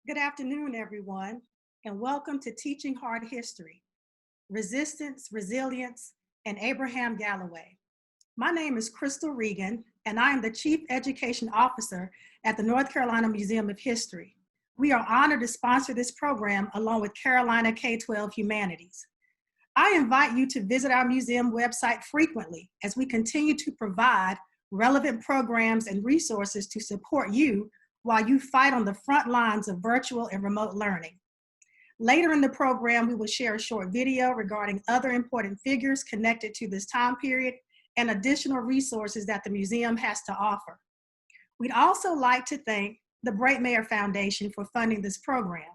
Good afternoon, everyone, and welcome to Teaching Hard History, Resistance, Resilience, and Abraham Galloway. My name is Crystal Regan, and I am the Chief Education Officer at the North Carolina Museum of History. We are honored to sponsor this program along with Carolina K-12 Humanities. I invite you to visit our museum website frequently as we continue to provide relevant programs and resources to support you while you fight on the front lines of virtual and remote learning. Later in the program, we will share a short video regarding other important figures connected to this time period and additional resources that the museum has to offer. We'd also like to thank the Breitmeyer Foundation for funding this program.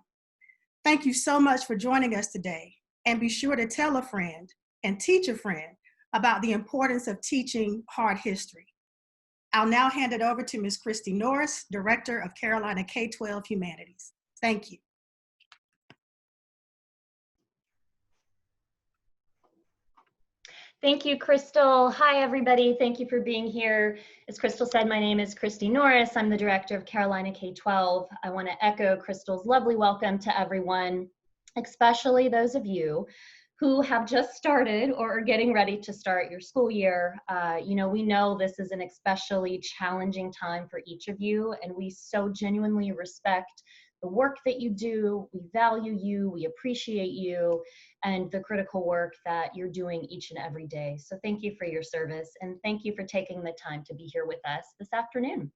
Thank you so much for joining us today, and be sure to tell a friend and teach a friend about the importance of teaching hard history. I'll now hand it over to Ms. Christy Norris, Director of Carolina K-12 Humanities. Thank you. Thank you, Crystal. Hi, everybody. Thank you for being here. As Crystal said, my name is Christy Norris. I'm the Director of Carolina K-12. I want to echo Crystal's lovely welcome to everyone, especially those of you who have just started or are getting ready to start your school year. We know this is an especially challenging time for each of you, and we so genuinely respect the work that you do. We value you, we appreciate you, and the critical work that you're doing each and every day. So thank you for your service, and thank you for taking the time to be here with us this afternoon.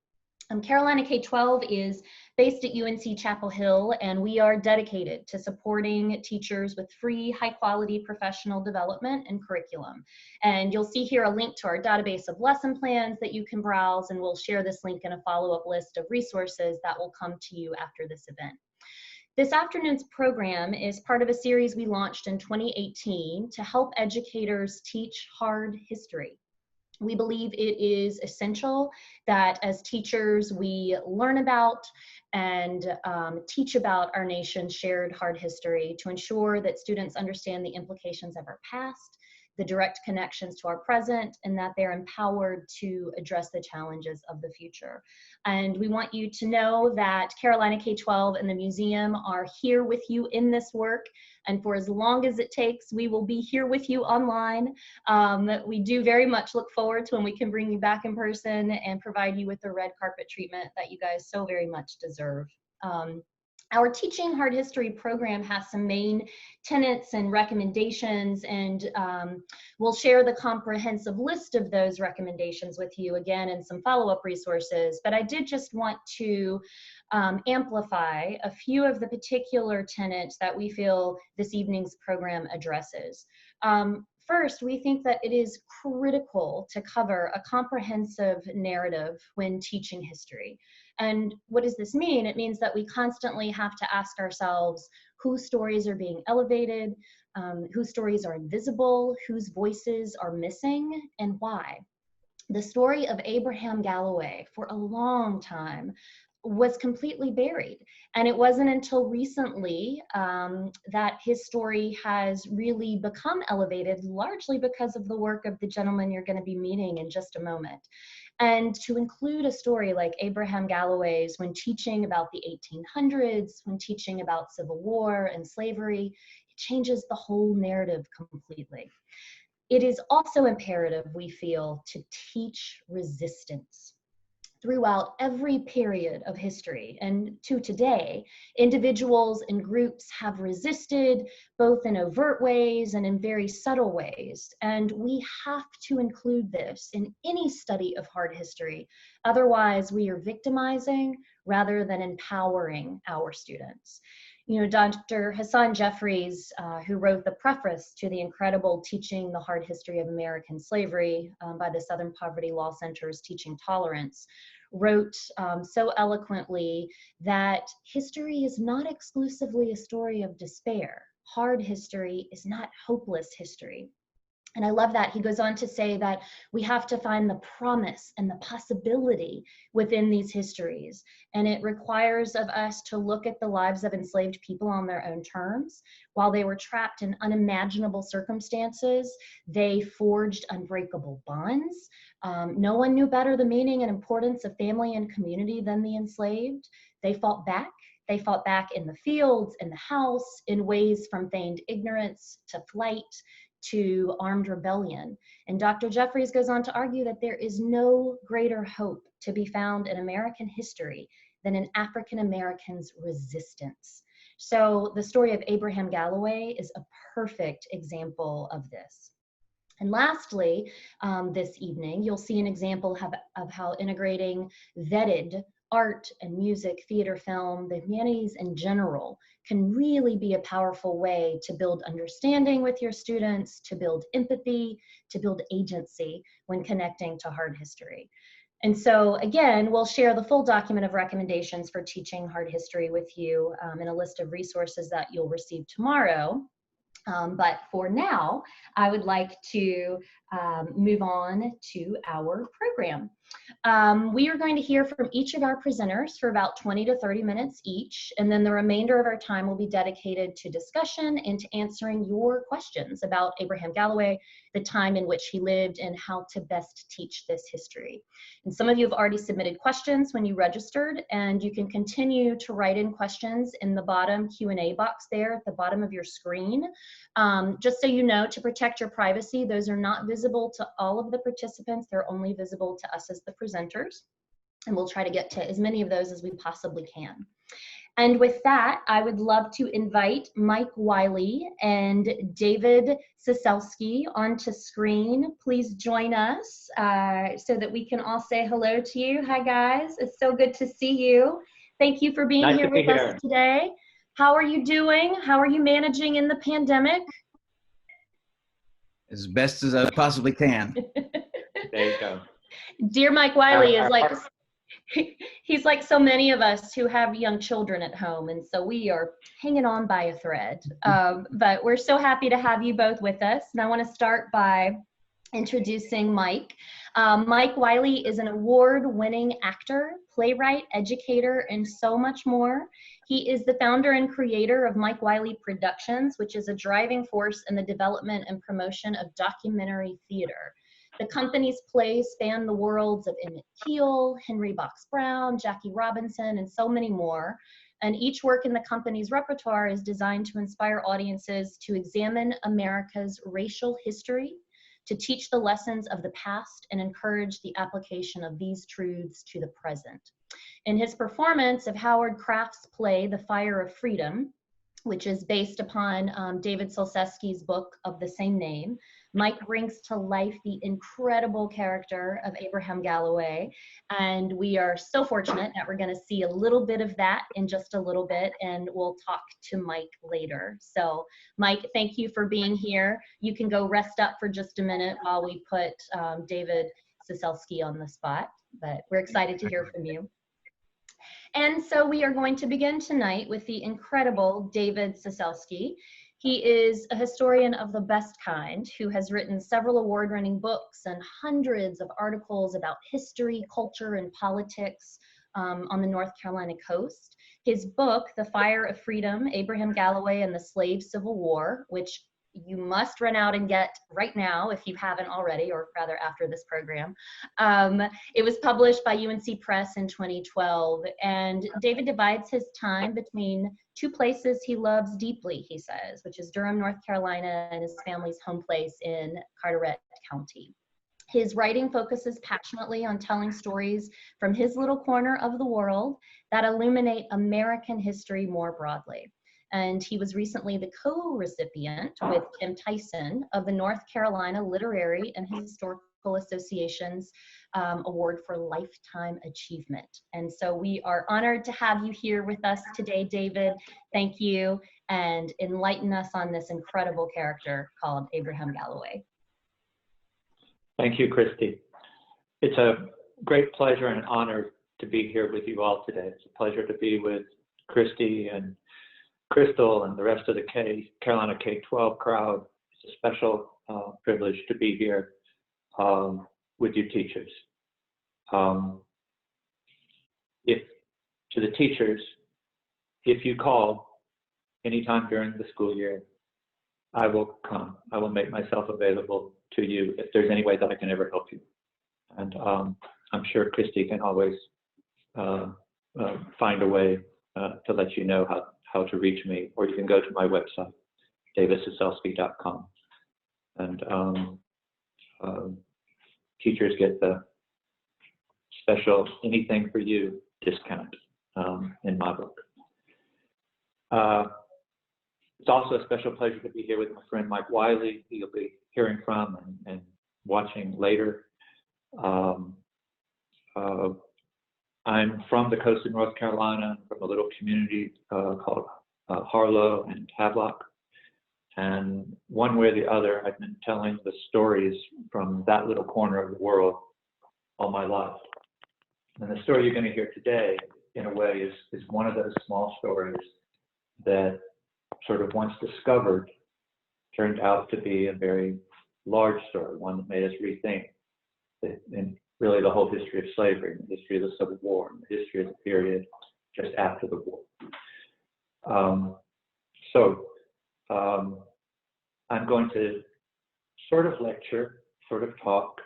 Carolina K-12 is based at UNC Chapel Hill, and we are dedicated to supporting teachers with free, high-quality professional development and curriculum. And you'll see here a link to our database of lesson plans that you can browse, and we'll share this link in a follow-up list of resources that will come to you after this event. This afternoon's program is part of a series we launched in 2018 to help educators teach hard history. We believe it is essential that as teachers we learn about and teach about our nation's shared hard history to ensure that students understand the implications of our past, the direct connections to our present, and that they're empowered to address the challenges of the future. And we want you to know that Carolina K-12 and the museum are here with you in this work, and for as long as it takes, we will be here with you online. We do very much look forward to when we can bring you back in person and provide you with the red carpet treatment that you guys so very much deserve. Our Teaching Hard History program has some main tenets and recommendations, and we'll share the comprehensive list of those recommendations with you again in some follow-up resources. But I did just want to amplify a few of the particular tenets that we feel this evening's program addresses. First, we think that it is critical to cover a comprehensive narrative when teaching history. And what does this mean? It means that we constantly have to ask ourselves whose stories are being elevated, whose stories are invisible, whose voices are missing, and why. The story of Abraham Galloway for a long time was completely buried. And it wasn't until recently that his story has really become elevated, largely because of the work of the gentleman you're going to be meeting in just a moment. And to include a story like Abraham Galloway's when teaching about the 1800s, when teaching about Civil War and slavery, it changes the whole narrative completely. It is also imperative, we feel, to teach resistance. Throughout every period of history and to today, individuals and groups have resisted both in overt ways and in very subtle ways. And we have to include this in any study of hard history. Otherwise, we are victimizing rather than empowering our students. You know, Dr. Hassan Jeffries, who wrote the preface to the incredible Teaching the Hard History of American Slavery by the Southern Poverty Law Center's Teaching Tolerance, wrote so eloquently that history is not exclusively a story of despair. Hard history is not hopeless history. And I love that. He goes on to say that we have to find the promise and the possibility within these histories. And it requires of us to look at the lives of enslaved people on their own terms. While they were trapped in unimaginable circumstances, they forged unbreakable bonds. No one knew better the meaning and importance of family and community than the enslaved. They fought back They fought back in the fields, in the house, in ways from feigned ignorance to flight to armed rebellion. And Dr. Jeffries goes on to argue that there is no greater hope to be found in American history than in African Americans' resistance. So the story of Abraham Galloway is a perfect example of this. And lastly, this evening, you'll see an example of how integrating vetted art and music, theater, film, the humanities in general can really be a powerful way to build understanding with your students, to build empathy, to build agency when connecting to hard history. And so again, we'll share the full document of recommendations for teaching hard history with you in a list of resources that you'll receive tomorrow. But for now, I would like to move on to our program. We are going to hear from each of our presenters for about 20 to 30 minutes each, and then the remainder of our time will be dedicated to discussion and to answering your questions about Abraham Galloway, the time in which he lived, and how to best teach this history. And some of you have already submitted questions when you registered, and you can continue to write in questions in the bottom Q&A box there at the bottom of your screen. Just so you know, to protect your privacy, those are not visible to all of the participants. They're only visible to us as the presenters. And we'll try to get to as many of those as we possibly can. And with that, I would love to invite Mike Wiley and David Cecelski onto screen. Please join us so that we can all say hello to you. Hi, guys. It's so good to see you. Thank you for being here with us today. How are you doing? How are you managing in the pandemic? As best as I possibly can. There you go. Dear Mike Wiley is like, he's like so many of us who have young children at home, and so we are hanging on by a thread. But we're so happy to have you both with us, and I want to start by introducing Mike. Mike Wiley is an award-winning actor, playwright, educator, and so much more. He is the founder and creator of Mike Wiley Productions, which is a driving force in the development and promotion of documentary theater. The company's plays span the worlds of Emmett Till, Henry Box Brown, Jackie Robinson, and so many more. And each work in the company's repertoire is designed to inspire audiences to examine America's racial history, to teach the lessons of the past, and encourage the application of these truths to the present. In his performance of Howard Kraft's play, The Fire of Freedom, which is based upon David Cecelski's book of the same name, Mike brings to life the incredible character of Abraham Galloway, and we are so fortunate that we're going to see a little bit of that in just a little bit, and we'll talk to Mike later. So Mike, thank you for being here. You can go rest up for just a minute while we put David Cecelski on the spot, but we're excited to hear from you. And so we are going to begin tonight with the incredible David Cecelski. He is a historian of the best kind who has written several award-winning books and hundreds of articles about history, culture, and politics on the North Carolina coast. His book, The Fire of Freedom, Abraham Galloway and the Slave Civil War, which you must run out and get right now if you haven't already, or rather after this program. It was published by UNC Press in 2012, and David divides his time between two places he loves deeply, he says, which is Durham, North Carolina, and his family's home place in Carteret County. His writing focuses passionately on telling stories from his little corner of the world that illuminate American history more broadly. And he was recently the co-recipient with Tim Tyson of the North Carolina Literary and Historical Association's Award for Lifetime Achievement. And so we are honored to have you here with us today, David. Thank you, and enlighten us on this incredible character called Abraham Galloway. Thank you, Christy. It's a great pleasure and honor to be here with you all today. It's a pleasure to be with Christy and Crystal and the rest of the Carolina K-12 crowd. It's a special privilege to be here with you teachers. To the teachers, if you call anytime during the school year, I will come. I will make myself available to you if there's any way that I can ever help you. And I'm sure Christy can always find a way to let you know how to reach me, or you can go to my website, davidcecelski.com. And teachers get the special anything for you discount in my book. It's also a special pleasure to be here with my friend Mike Wiley, who you'll be hearing from and watching later. I'm from the coast of North Carolina, from a little community called Harlow and Havelock. And one way or the other, I've been telling the stories from that little corner of the world all my life. And the story you're going to hear today, in a way, is one of those small stories that sort of once discovered turned out to be a very large story, one that made us rethink and really the whole history of slavery, the history of the Civil War, and the history of the period just after the war. I'm going to sort of lecture, sort of talk,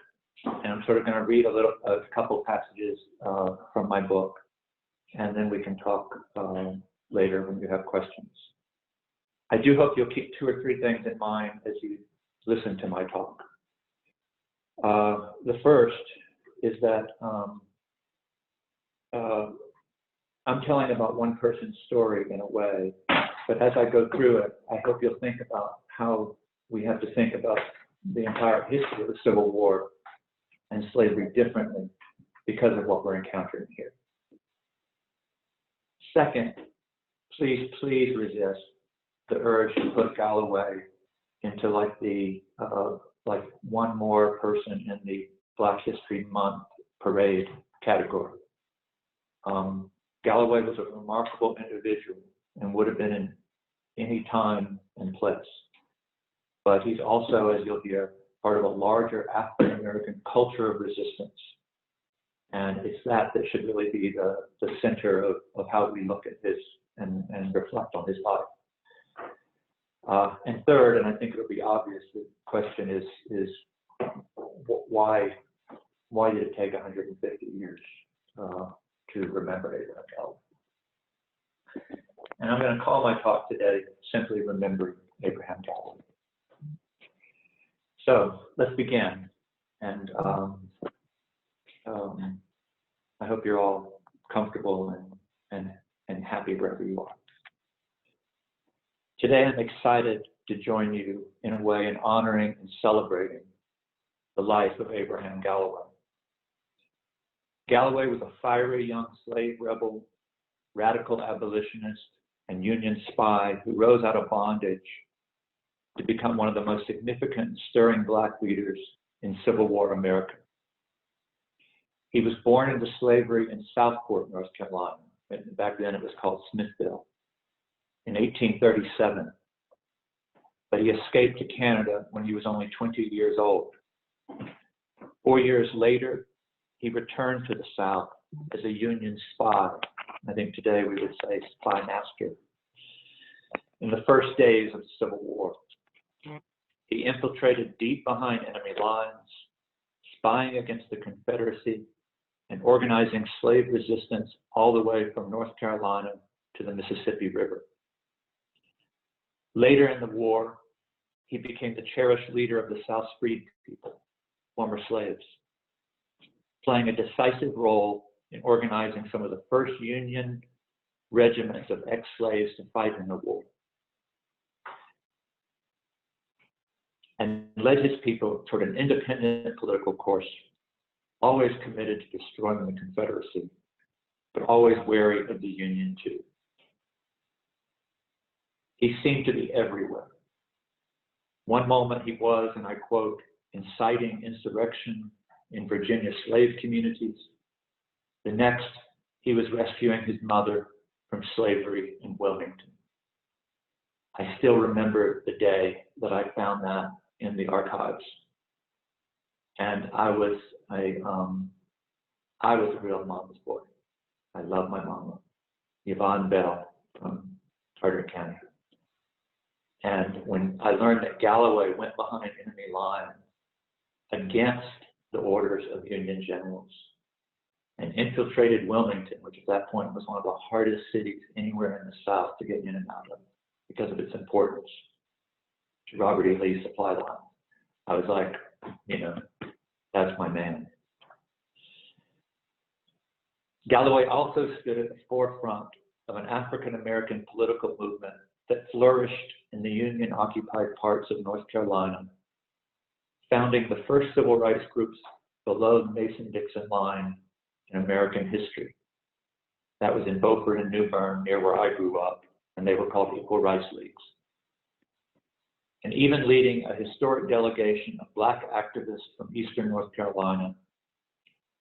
and I'm sort of going to read a couple passages from my book, and then we can talk later when you have questions. I do hope you'll keep 2 or 3 things in mind as you listen to my talk. The first is that I'm telling about one person's story in a way, but as I go through it, I hope you'll think about how we have to think about the entire history of the Civil War and slavery differently because of what we're encountering here. Second, please resist the urge to put Galloway into like one more person in the Black History Month parade category. Galloway was a remarkable individual and would have been in any time and place. But he's also, as you'll hear, part of a larger African American culture of resistance. And it's that should really be the center of how we look at his and reflect on his life. And third, and I think it'll be obvious, the question is why did it take 150 years to remember Abraham Galloway? And I'm going to call my talk today simply Remembering Abraham Galloway. So let's begin. And I hope you're all comfortable and happy wherever you are. Today I'm excited to join you in a way in honoring and celebrating the life of Abraham Galloway. Galloway was a fiery young slave rebel, radical abolitionist, and Union spy who rose out of bondage to become one of the most significant and stirring Black leaders in Civil War America. He was born into slavery in Southport, North Carolina. Back then it was called Smithville, in 1837. But he escaped to Canada when he was only 20 years old. 4 years later, he returned to the South as a Union spy. I think today we would say spy master. In the first days of the Civil War, he infiltrated deep behind enemy lines, spying against the Confederacy and organizing slave resistance all the way from North Carolina to the Mississippi River. Later in the war, he became the cherished leader of the South's freed people, former slaves, playing a decisive role in organizing some of the first Union regiments of ex-slaves to fight in the war, and led his people toward an independent political course, always committed to destroying the Confederacy, but always wary of the Union too. He seemed to be everywhere. One moment he was, and I quote, inciting insurrection in Virginia slave communities. The next, he was rescuing his mother from slavery in Wilmington. I still remember the day that I found that in the archives. And I was a real mama's boy. I love my mama, Yvonne Bell from Carter County. And when I learned that Galloway went behind enemy lines against the orders of Union generals, and infiltrated Wilmington, which at that point was one of the hardest cities anywhere in the South to get in and out of because of its importance to Robert E. Lee's supply line. I was like, that's my man. Galloway also stood at the forefront of an African-American political movement that flourished in the Union-occupied parts of North Carolina, founding the first civil rights groups below the Mason-Dixon line in American history. That was in Beaufort and New Bern, near where I grew up, and they were called Equal Rights Leagues. And even leading a historic delegation of Black activists from Eastern North Carolina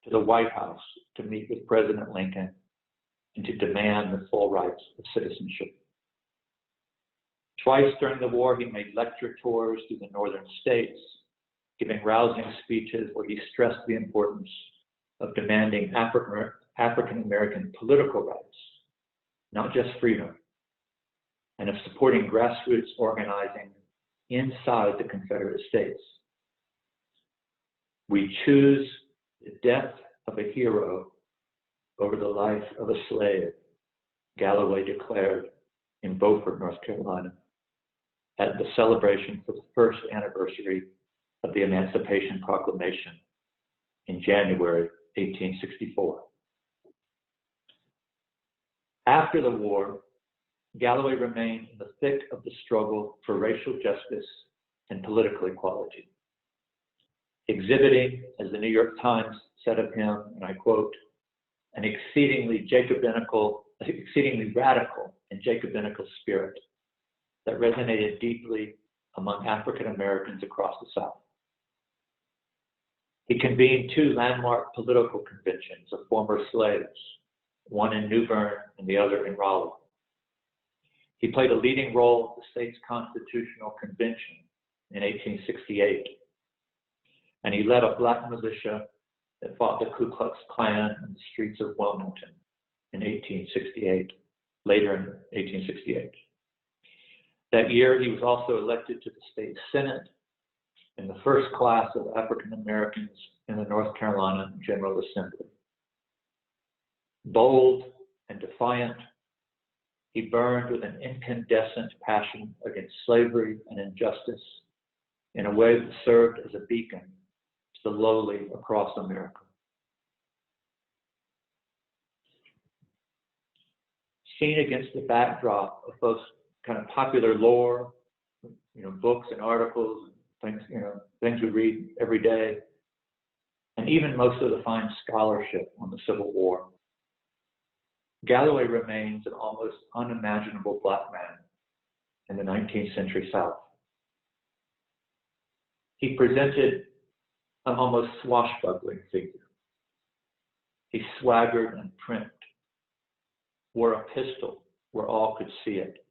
to the White House to meet with President Lincoln and to demand the full rights of citizenship. Twice during the war, he made lecture tours through the northern states, giving rousing speeches where he stressed the importance of demanding African-American political rights, not just freedom, and of supporting grassroots organizing inside the Confederate States. We choose the death of a hero over the life of a slave, Galloway declared in Beaufort, North Carolina, at the celebration for the first anniversary of the Emancipation Proclamation in January 1864. After the war, Galloway remained in the thick of the struggle for racial justice and political equality, exhibiting, as the New York Times said of him, and I quote, an exceedingly radical and Jacobinical spirit that resonated deeply among African Americans across the South. He convened two landmark political conventions of former slaves, one in New Bern and the other in Raleigh. He played a leading role at the state's constitutional convention in 1868, and he led a Black militia that fought the Ku Klux Klan in the streets of Wilmington in 1868, later in 1868. That year, he was also elected to the state Senate in the first class of African Americans in the North Carolina General Assembly. Bold and defiant, he burned with an incandescent passion against slavery and injustice in a way that served as a beacon to the lowly across America. Seen against the backdrop of both kind of popular lore, books and articles, things we read every day, and even most of the fine scholarship on the Civil War, Galloway remains an almost unimaginable Black man in the 19th century South. He presented an almost swashbuckling figure. He swaggered and primped, wore a pistol where all could see it,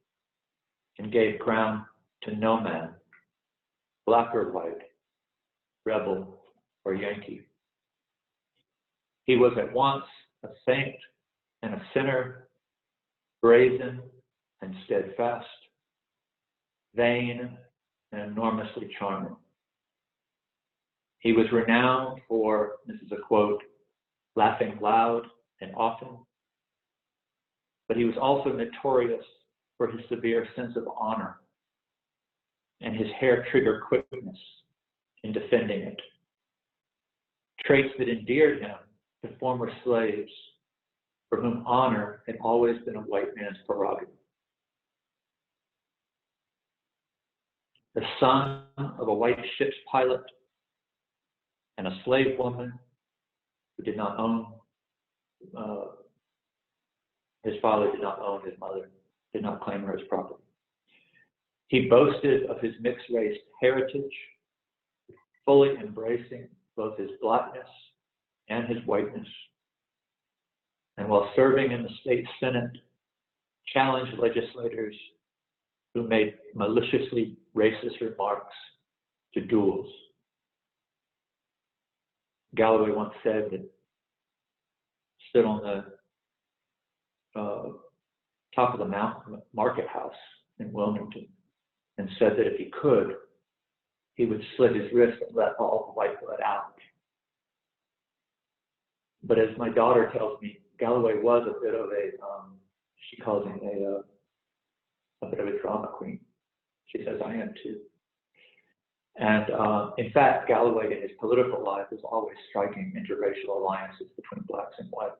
and gave ground to no man, Black or white, rebel or Yankee. He was at once a saint and a sinner, brazen and steadfast, vain and enormously charming. He was renowned for, this is a quote, laughing loud and often, but he was also notorious for his severe sense of honor and his hair-trigger quickness in defending it, traits that endeared him to former slaves for whom honor had always been a white man's prerogative. The son of a white ship's pilot and a slave woman who did not own, his father did not own his mother, did not claim her as property. He boasted of his mixed-race heritage, fully embracing both his Blackness and his whiteness. And while serving in the state Senate, challenged legislators who made maliciously racist remarks to duels. Galloway once said that stood on the top of the market house in Wilmington and said that if he could, he would slit his wrist and let all the white blood out. But as my daughter tells me, Galloway was a bit of a, she calls him a bit of a drama queen. She says, I am too. And in fact, Galloway in his political life was always striking interracial alliances between blacks and whites,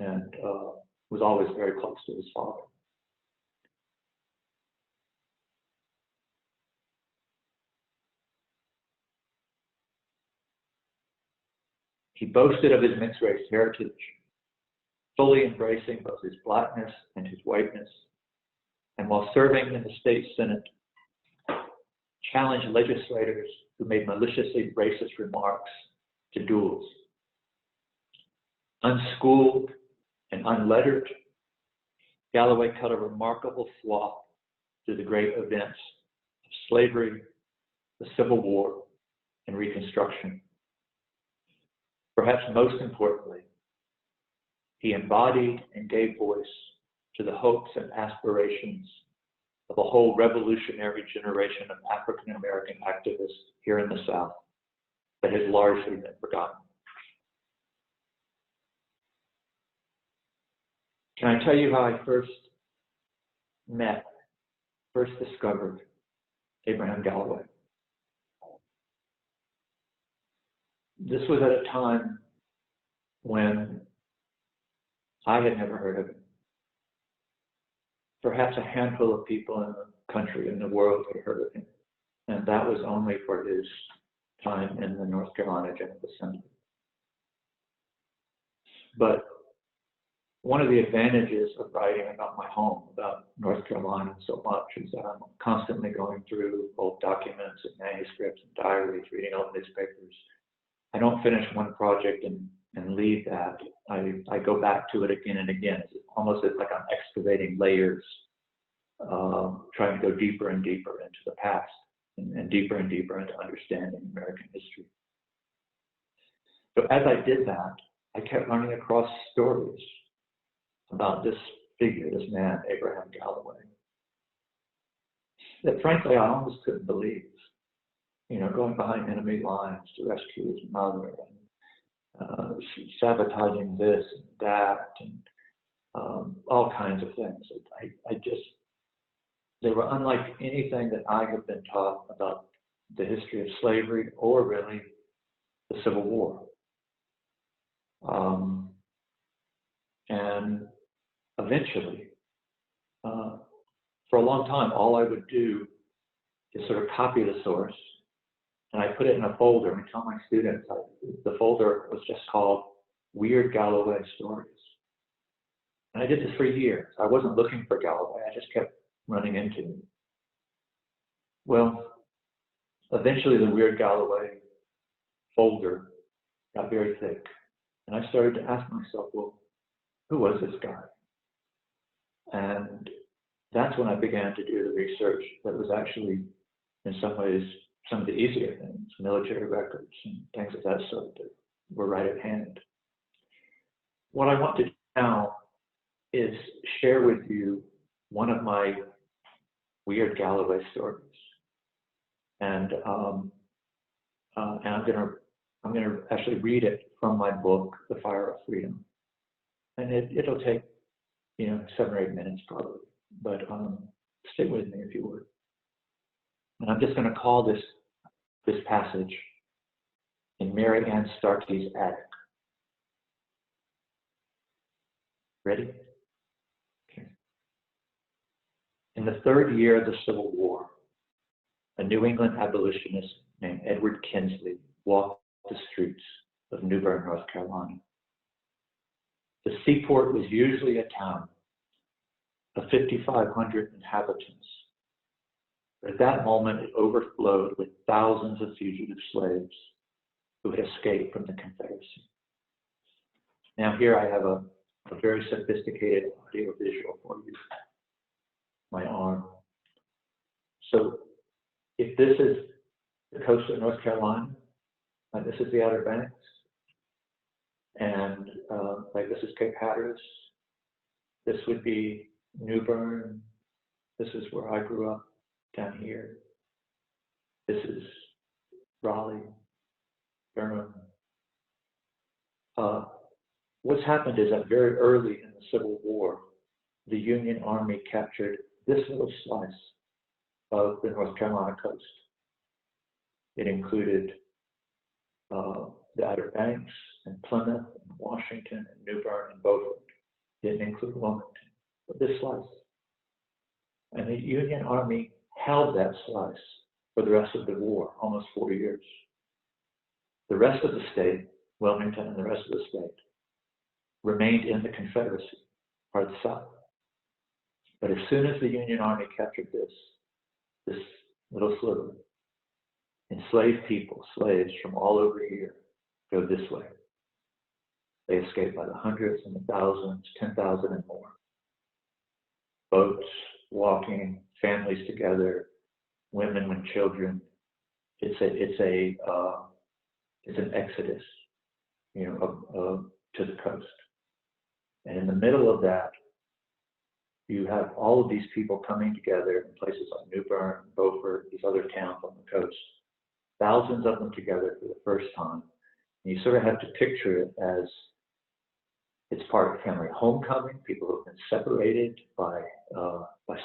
and was always very close to his father. He boasted of his mixed race heritage, fully embracing both his blackness and his whiteness, and while serving in the state senate, challenged legislators who made maliciously racist remarks to duels. Unschooled and unlettered, Galloway cut a remarkable swath through the great events of slavery, the Civil War, and Reconstruction. Perhaps most importantly, he embodied and gave voice to the hopes and aspirations of a whole revolutionary generation of African American activists here in the South that has largely been forgotten. Can I tell you how I first discovered Abraham Galloway? This was at a time when I had never heard of him. Perhaps a handful of people in the country and the world had heard of him, and that was only for his time in the North Carolina General Assembly. But one of the advantages of writing about my home, about North Carolina so much, is that I'm constantly going through old documents and manuscripts and diaries, reading old newspapers. I don't finish one project and leave that. I go back to it again and again. It's almost like I'm excavating layers, trying to go deeper and deeper into the past and deeper into understanding American history. So as I did that, I kept running across stories about this figure, this man, Abraham Galloway, that frankly I almost couldn't believe. You know, going behind enemy lines to rescue his mother, and sabotaging this and that, and all kinds of things. They were unlike anything that I had been taught about the history of slavery or really the Civil War. And eventually, for a long time, all I would do is sort of copy the source, and I put it in a folder and tell my students, the folder was just called Weird Galloway Stories. And I did this for years. I wasn't looking for Galloway, I just kept running into him. Well, eventually the Weird Galloway folder got very thick. And I started to ask myself, well, who was this guy? And that's when I began to do the research that was actually, in some ways, some of the easier things, military records and things of that sort that were right at hand. What I want to do now is share with you one of my Weird Galloway stories, and I'm gonna actually read it from my book, The Fire of Freedom, and it'll take 7 or 8 minutes probably, but stay with me if you would. And I'm just going to call this passage in Marianne Stark's attic. Ready? Okay. In the 3rd year of the Civil War, a New England abolitionist named Edward Kinsley walked the streets of New Bern, North Carolina. The seaport was usually a town of 5,500 inhabitants. But at that moment, it overflowed with thousands of fugitive slaves who had escaped from the Confederacy. Now here I have a very sophisticated audio visual for you, my arm. So if this is the coast of North Carolina, like this is the Outer Banks, and like this is Cape Hatteras, this would be New Bern, this is where I grew up down here, this is Raleigh, Durham. what's happened is that very early in the Civil War, the Union Army captured this little slice of the North Carolina coast. It included the Outer Banks and Plymouth and Washington and New Bern and Beaufort. It didn't include Wilmington, but this slice. And the Union Army held that slice for the rest of the war, almost 4 years. The rest of the state, Wilmington and the rest of the state, remained in the Confederacy, part of the South. But as soon as the Union Army captured this little sliver, enslaved people, slaves from all over here, go this way. They escaped by the hundreds and the thousands, 10,000 and more. Boats, walking, families together, women and children. It's an exodus, to the coast. And in the middle of that, you have all of these people coming together in places like New Bern, Beaufort, these other towns on the coast. Thousands of them together for the first time. And you sort of have to picture it as it's part of family homecoming, people who have been separated by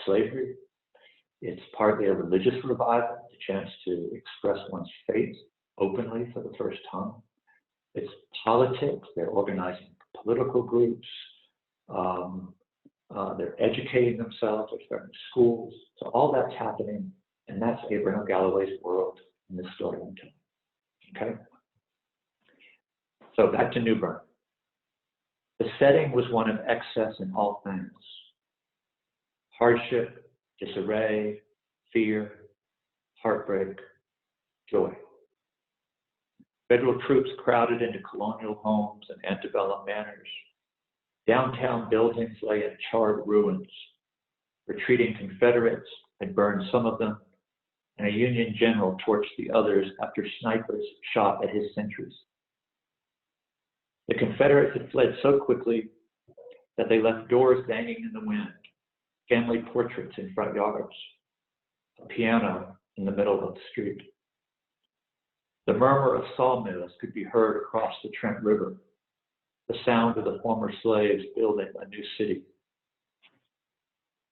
slavery. It's partly a religious revival, the chance to express one's faith openly for the first time. It's politics, they're organizing political groups, they're educating themselves, they're starting schools. So all that's happening, and that's Abraham Galloway's world in this story I'm telling. Okay? So back to New Bern. The setting was one of excess in all things. Hardship, disarray, fear, heartbreak, joy. Federal troops crowded into colonial homes and antebellum manors. Downtown buildings lay in charred ruins. Retreating Confederates had burned some of them, and a Union general torched the others after snipers shot at his sentries. The Confederates had fled so quickly that they left doors banging in the wind, family portraits in front yards, a piano in the middle of the street. The murmur of sawmills could be heard across the Trent River, the sound of the former slaves building a new city.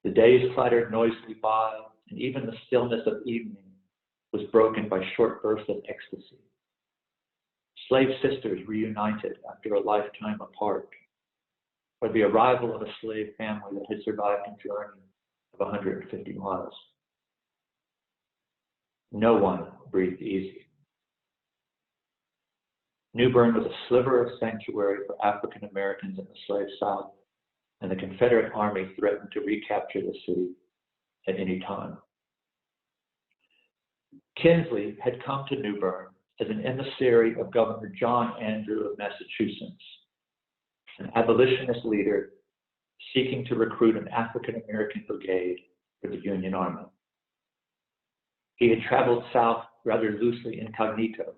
The days clattered noisily by, and even the stillness of evening was broken by short bursts of ecstasy. Slave sisters reunited after a lifetime apart, or the arrival of a slave family that had survived a journey of 150 miles. No one breathed easy. New Bern was a sliver of sanctuary for African Americans in the slave South, and the Confederate Army threatened to recapture the city at any time. Kinsley had come to New Bern as an emissary of Governor John Andrew of Massachusetts, an abolitionist leader seeking to recruit an African American brigade for the Union Army. He had traveled south rather loosely incognito,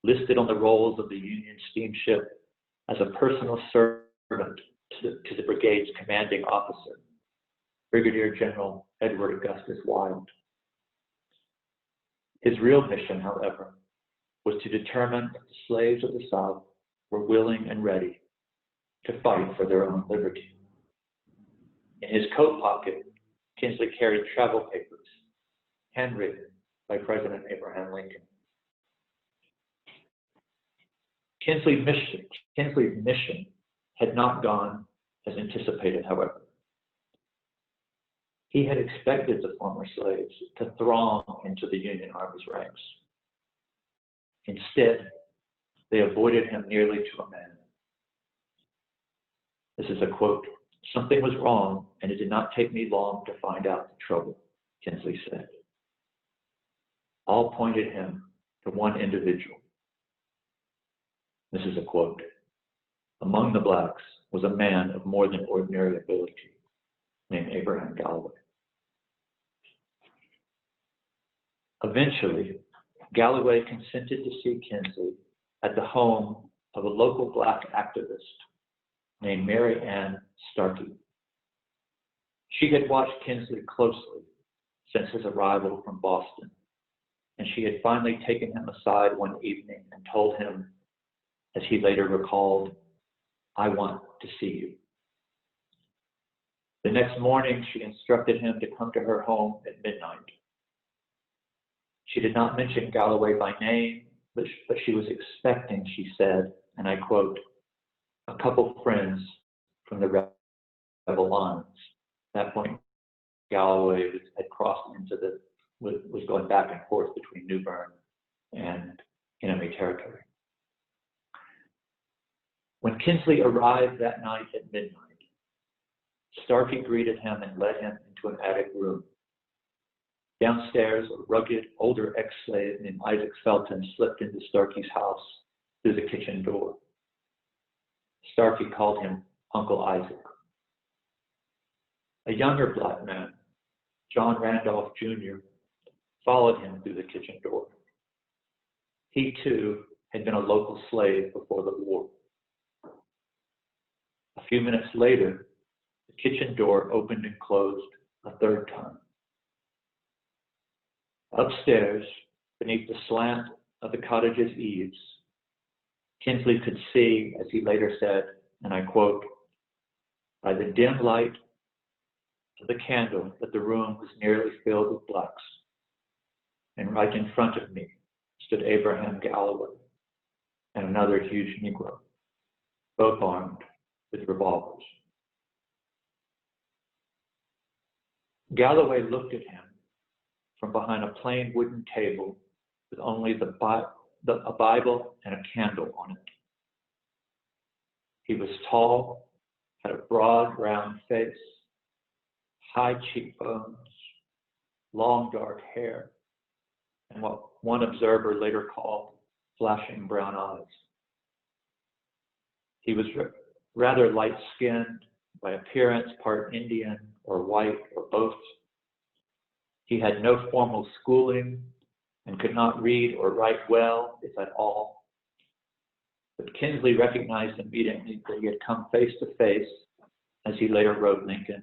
listed on the rolls of the Union steamship as a personal servant to the brigade's commanding officer, Brigadier General Edward Augustus Wild. His real mission, however, was to determine if the slaves of the South were willing and ready to fight for their own liberty. In his coat pocket, Kinsley carried travel papers, handwritten by President Abraham Lincoln. Kinsley's mission had not gone as anticipated, however. He had expected the former slaves to throng into the Union Army's ranks. Instead, they avoided him nearly to a man. This is a quote, "Something was wrong, and it did not take me long to find out the trouble," Kinsley said. All pointed him to one individual. This is a quote, "Among the blacks was a man of more than ordinary ability named Abraham Galloway." Eventually, Galloway consented to see Kinsley at the home of a local black activist named Marianne Stark. She had watched Kinsley closely since his arrival from Boston, and she had finally taken him aside one evening and told him, as he later recalled, I want to see you. The next morning, she instructed him to come to her home at midnight. She did not mention Galloway by name, but she was expecting, she said, and I quote, a couple friends from the rebel lines. At that point, Galloway had crossed into was going back and forth between New Bern and enemy territory. When Kinsley arrived that night at midnight, Starkey greeted him and led him into an attic room. Downstairs, a rugged, older ex-slave named Isaac Felton slipped into Starkey's house through the kitchen door. Starkey called him Uncle Isaac. A younger black man, John Randolph Jr., followed him through the kitchen door. He, too, had been a local slave before the war. A few minutes later, the kitchen door opened and closed a third time. Upstairs, beneath the slant of the cottage's eaves, Kinsley could see, as he later said, and I quote, by the dim light of the candle that the room was nearly filled with blacks. And right in front of me stood Abraham Galloway and another huge Negro, both armed with revolvers. Galloway looked at him from behind a plain wooden table with only a Bible and a candle on it. He was tall, had a broad, round face, high cheekbones, long dark hair, and what one observer later called flashing brown eyes. He was rather light-skinned, by appearance part Indian or white or both. He had no formal schooling and could not read or write well, if at all. But Kinsley recognized immediately that he had come face to face, as he later wrote Lincoln,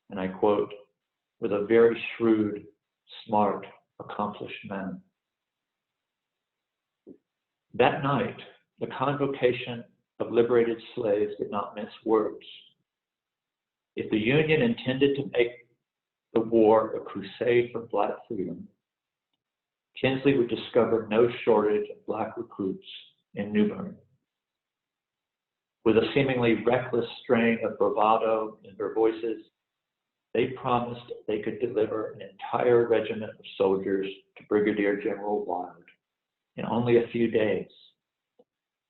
and I quote, with a very shrewd, smart, accomplished man. That night, the convocation of liberated slaves did not mince words. If the Union intended to make the war a crusade for black freedom, Kinsley would discover no shortage of black recruits in New Bern. With a seemingly reckless strain of bravado in their voices, they promised they could deliver an entire regiment of soldiers to Brigadier General Wild in only a few days,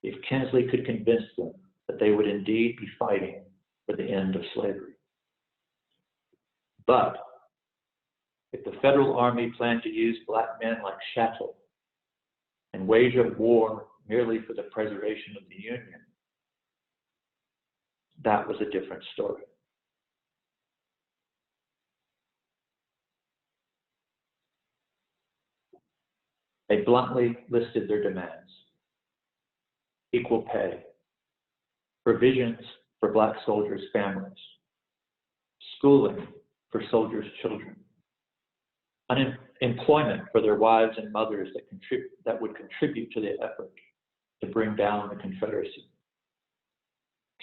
if Kinsley could convince them that they would indeed be fighting for the end of slavery. But if the Federal Army planned to use black men like chattel and wage a war merely for the preservation of the Union, that was a different story. They bluntly listed their demands: equal pay, provisions for black soldiers' families, schooling for soldiers' children, employment for their wives and mothers that would contribute to the effort to bring down the Confederacy,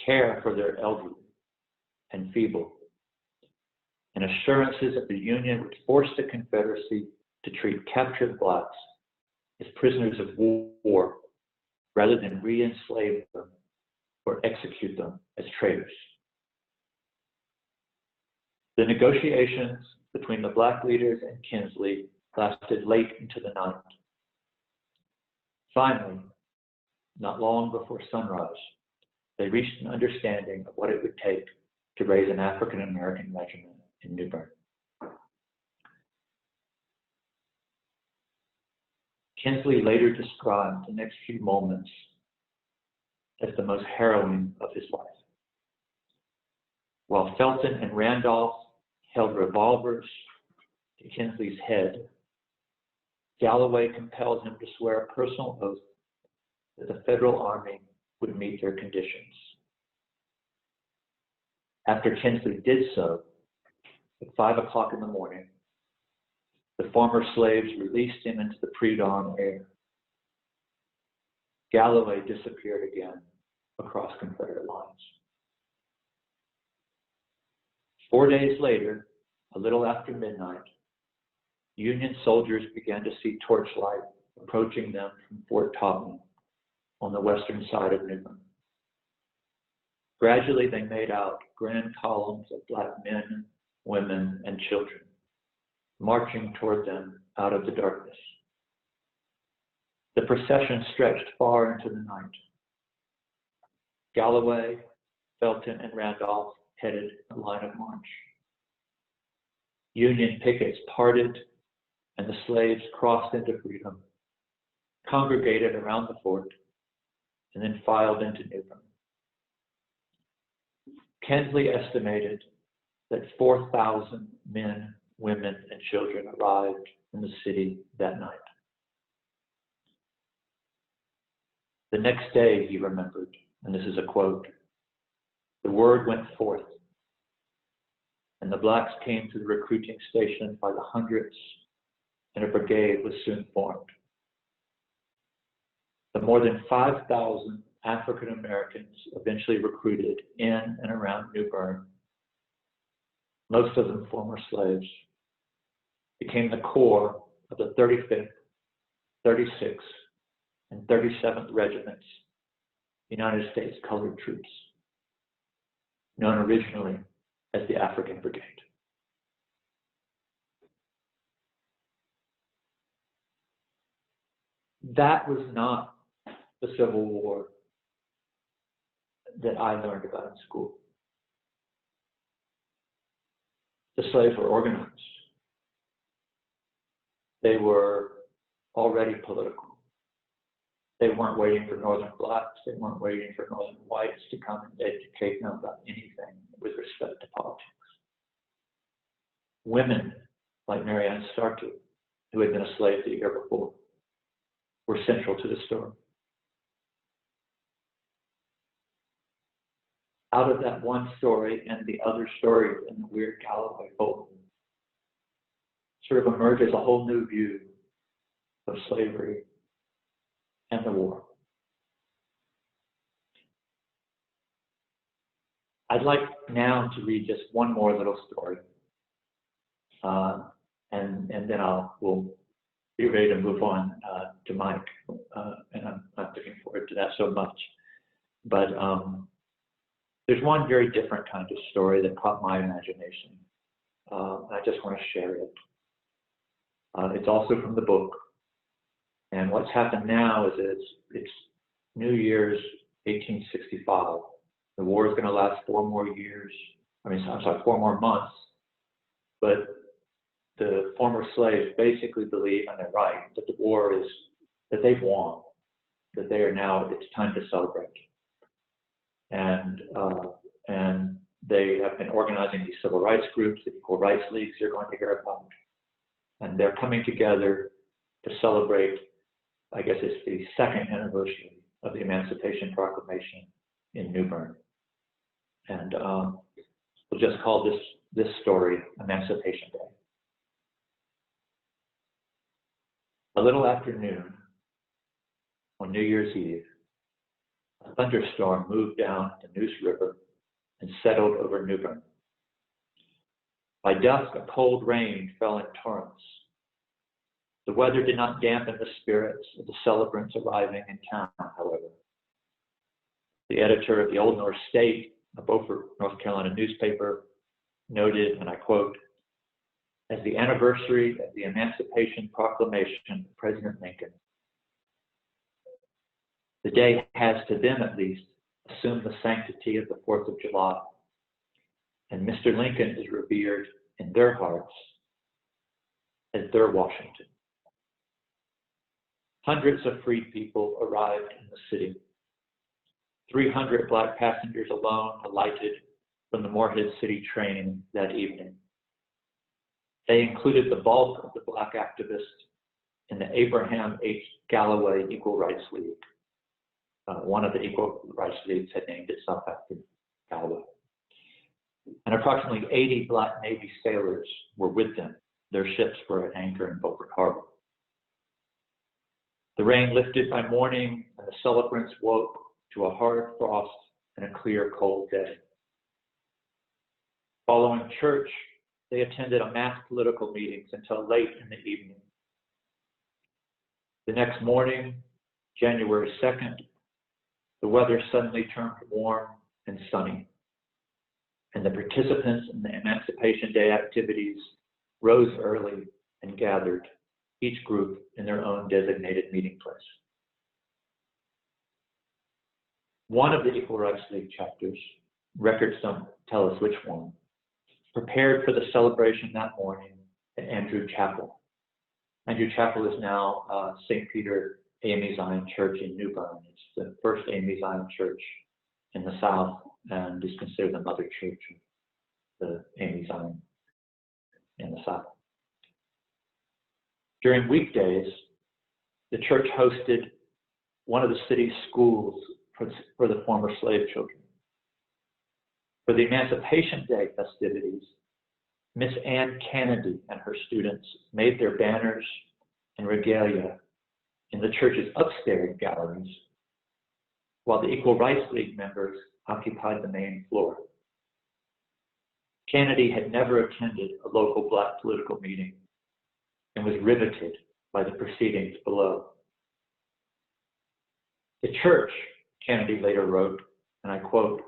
care for their elderly and feeble, and assurances that the Union would force the Confederacy to treat captured blacks as prisoners of war rather than re-enslave them or execute them as traitors. The negotiations between the black leaders and Kinsley lasted late into the night. Finally, not long before sunrise, they reached an understanding of what it would take to raise an African American regiment in New Bern. Kinsley later described the next few moments as the most harrowing of his life. While Felton and Randolph held revolvers to Kinsley's head, Galloway compelled him to swear a personal oath that the Federal Army would meet their conditions. After Kinsley did so, at 5 o'clock in the morning, the former slaves released him into the pre-dawn air. Galloway disappeared again across Confederate lines. 4 days later, a little after midnight, Union soldiers began to see torchlight approaching them from Fort Totten on the western side of New Bern. Gradually, they made out grand columns of Black men, women, and children marching toward them out of the darkness. The procession stretched far into the night. Galloway, Felton, and Randolph headed the line of march. Union pickets parted, and the slaves crossed into freedom, congregated around the fort, and then filed into New Bern. Kensley estimated that 4,000 men, women, and children arrived in the city that night. The next day, he remembered, and this is a quote, "The word went forth, and the blacks came to the recruiting station by the hundreds, and a brigade was soon formed. The more than 5,000 African Americans eventually recruited in and around New Bern, most of them former slaves, became the core of the 35th, 36th, and 37th Regiments, United States Colored Troops, known originally as the African Brigade." That was not the Civil War that I learned about in school. The slaves were organized. They were already political. They weren't waiting for Northern blacks. They weren't waiting for Northern whites to come and educate them about anything with respect to politics. Women like Marianne Stark, who had been a slave the year before, were central to the story. Out of that one story and the other stories in the weird Galloway folder, sort of emerges a whole new view of slavery and the war. I'd like now to read just one more little story, and then we'll be ready to move on to Mike, and I'm not looking forward to that so much. But there's one very different kind of story that caught my imagination. I just want to share it. It's also from the book. And what's happened now is it's New Year's 1865. The war is going to last 4 more years. 4 more months. But the former slaves basically believe, and they're right, that the war is, that they've won, that they are now, it's time to celebrate. And they have been organizing these civil rights groups, the equal rights leagues you're going to hear about. And they're coming together to celebrate, I guess it's the 2nd anniversary of the Emancipation Proclamation in New Bern. And we'll just call this story Emancipation Day. A little after noon on New Year's Eve, a thunderstorm moved down the Neuse River and settled over New Bern. By dusk, a cold rain fell in torrents. The weather did not dampen the spirits of the celebrants arriving in town, however. The editor of the Old North State, a Beaufort, North Carolina newspaper, noted, and I quote, "As the anniversary of the Emancipation Proclamation of President Lincoln, the day has, to them at least, assumed the sanctity of the 4th of July, and Mr. Lincoln is revered in their hearts as their Washington." Hundreds of freed people arrived in the city. 300 black passengers alone alighted from the Morehead City train that evening. They included the bulk of the black activists in the Abraham Galloway Equal Rights League. One of the Equal Rights Leagues had named itself after Gallowa. And approximately 80 black Navy sailors were with them. Their ships were at anchor in Beaufort Harbor. The rain lifted by morning, and the celebrants woke to a hard frost and a clear, cold day. Following church, they attended a mass political meetings until late in the evening. The next morning, January 2nd, the weather suddenly turned warm and sunny, and the participants in the Emancipation Day activities rose early and gathered, each group in their own designated meeting place. One of the Equal Rights League chapters, records don't tell us which one, prepared for the celebration that morning at Andrew Chapel. Andrew Chapel is now St. Peter AME Zion Church in New Bern. It's the first AME Zion church in the South and is considered the mother church of the AME Zion in the South. During weekdays, the church hosted one of the city's schools for the former slave children. For the Emancipation Day festivities, Miss Ann Kennedy and her students made their banners and regalia in the church's upstairs galleries, while the Equal Rights League members occupied the main floor. Kennedy had never attended a local Black political meeting and was riveted by the proceedings below. The church, Kennedy later wrote, and I quote,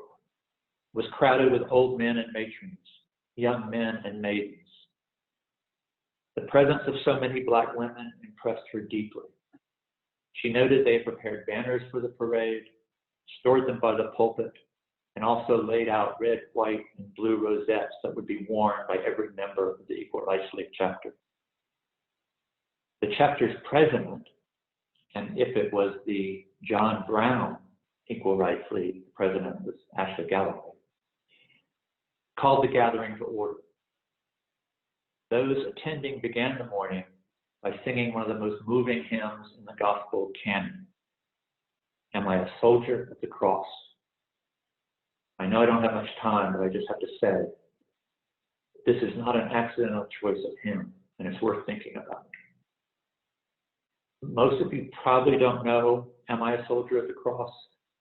was crowded with old men and matrons, young men and maidens. The presence of so many Black women impressed her deeply. She noted they had prepared banners for the parade, stored them by the pulpit, and also laid out red, white, and blue rosettes that would be worn by every member of the Equal Rights League chapter. The chapter's president, and if it was the John Brown Equal Rights League, the president was Ashley Galloway, called the gathering to order. Those attending began the morning by singing one of the most moving hymns in the gospel canon, Am I a Soldier at the Cross? I know I don't have much time, but I just have to say, this is not an accidental choice of hymn, and it's worth thinking about. Most of you probably don't know Am I a Soldier at the Cross?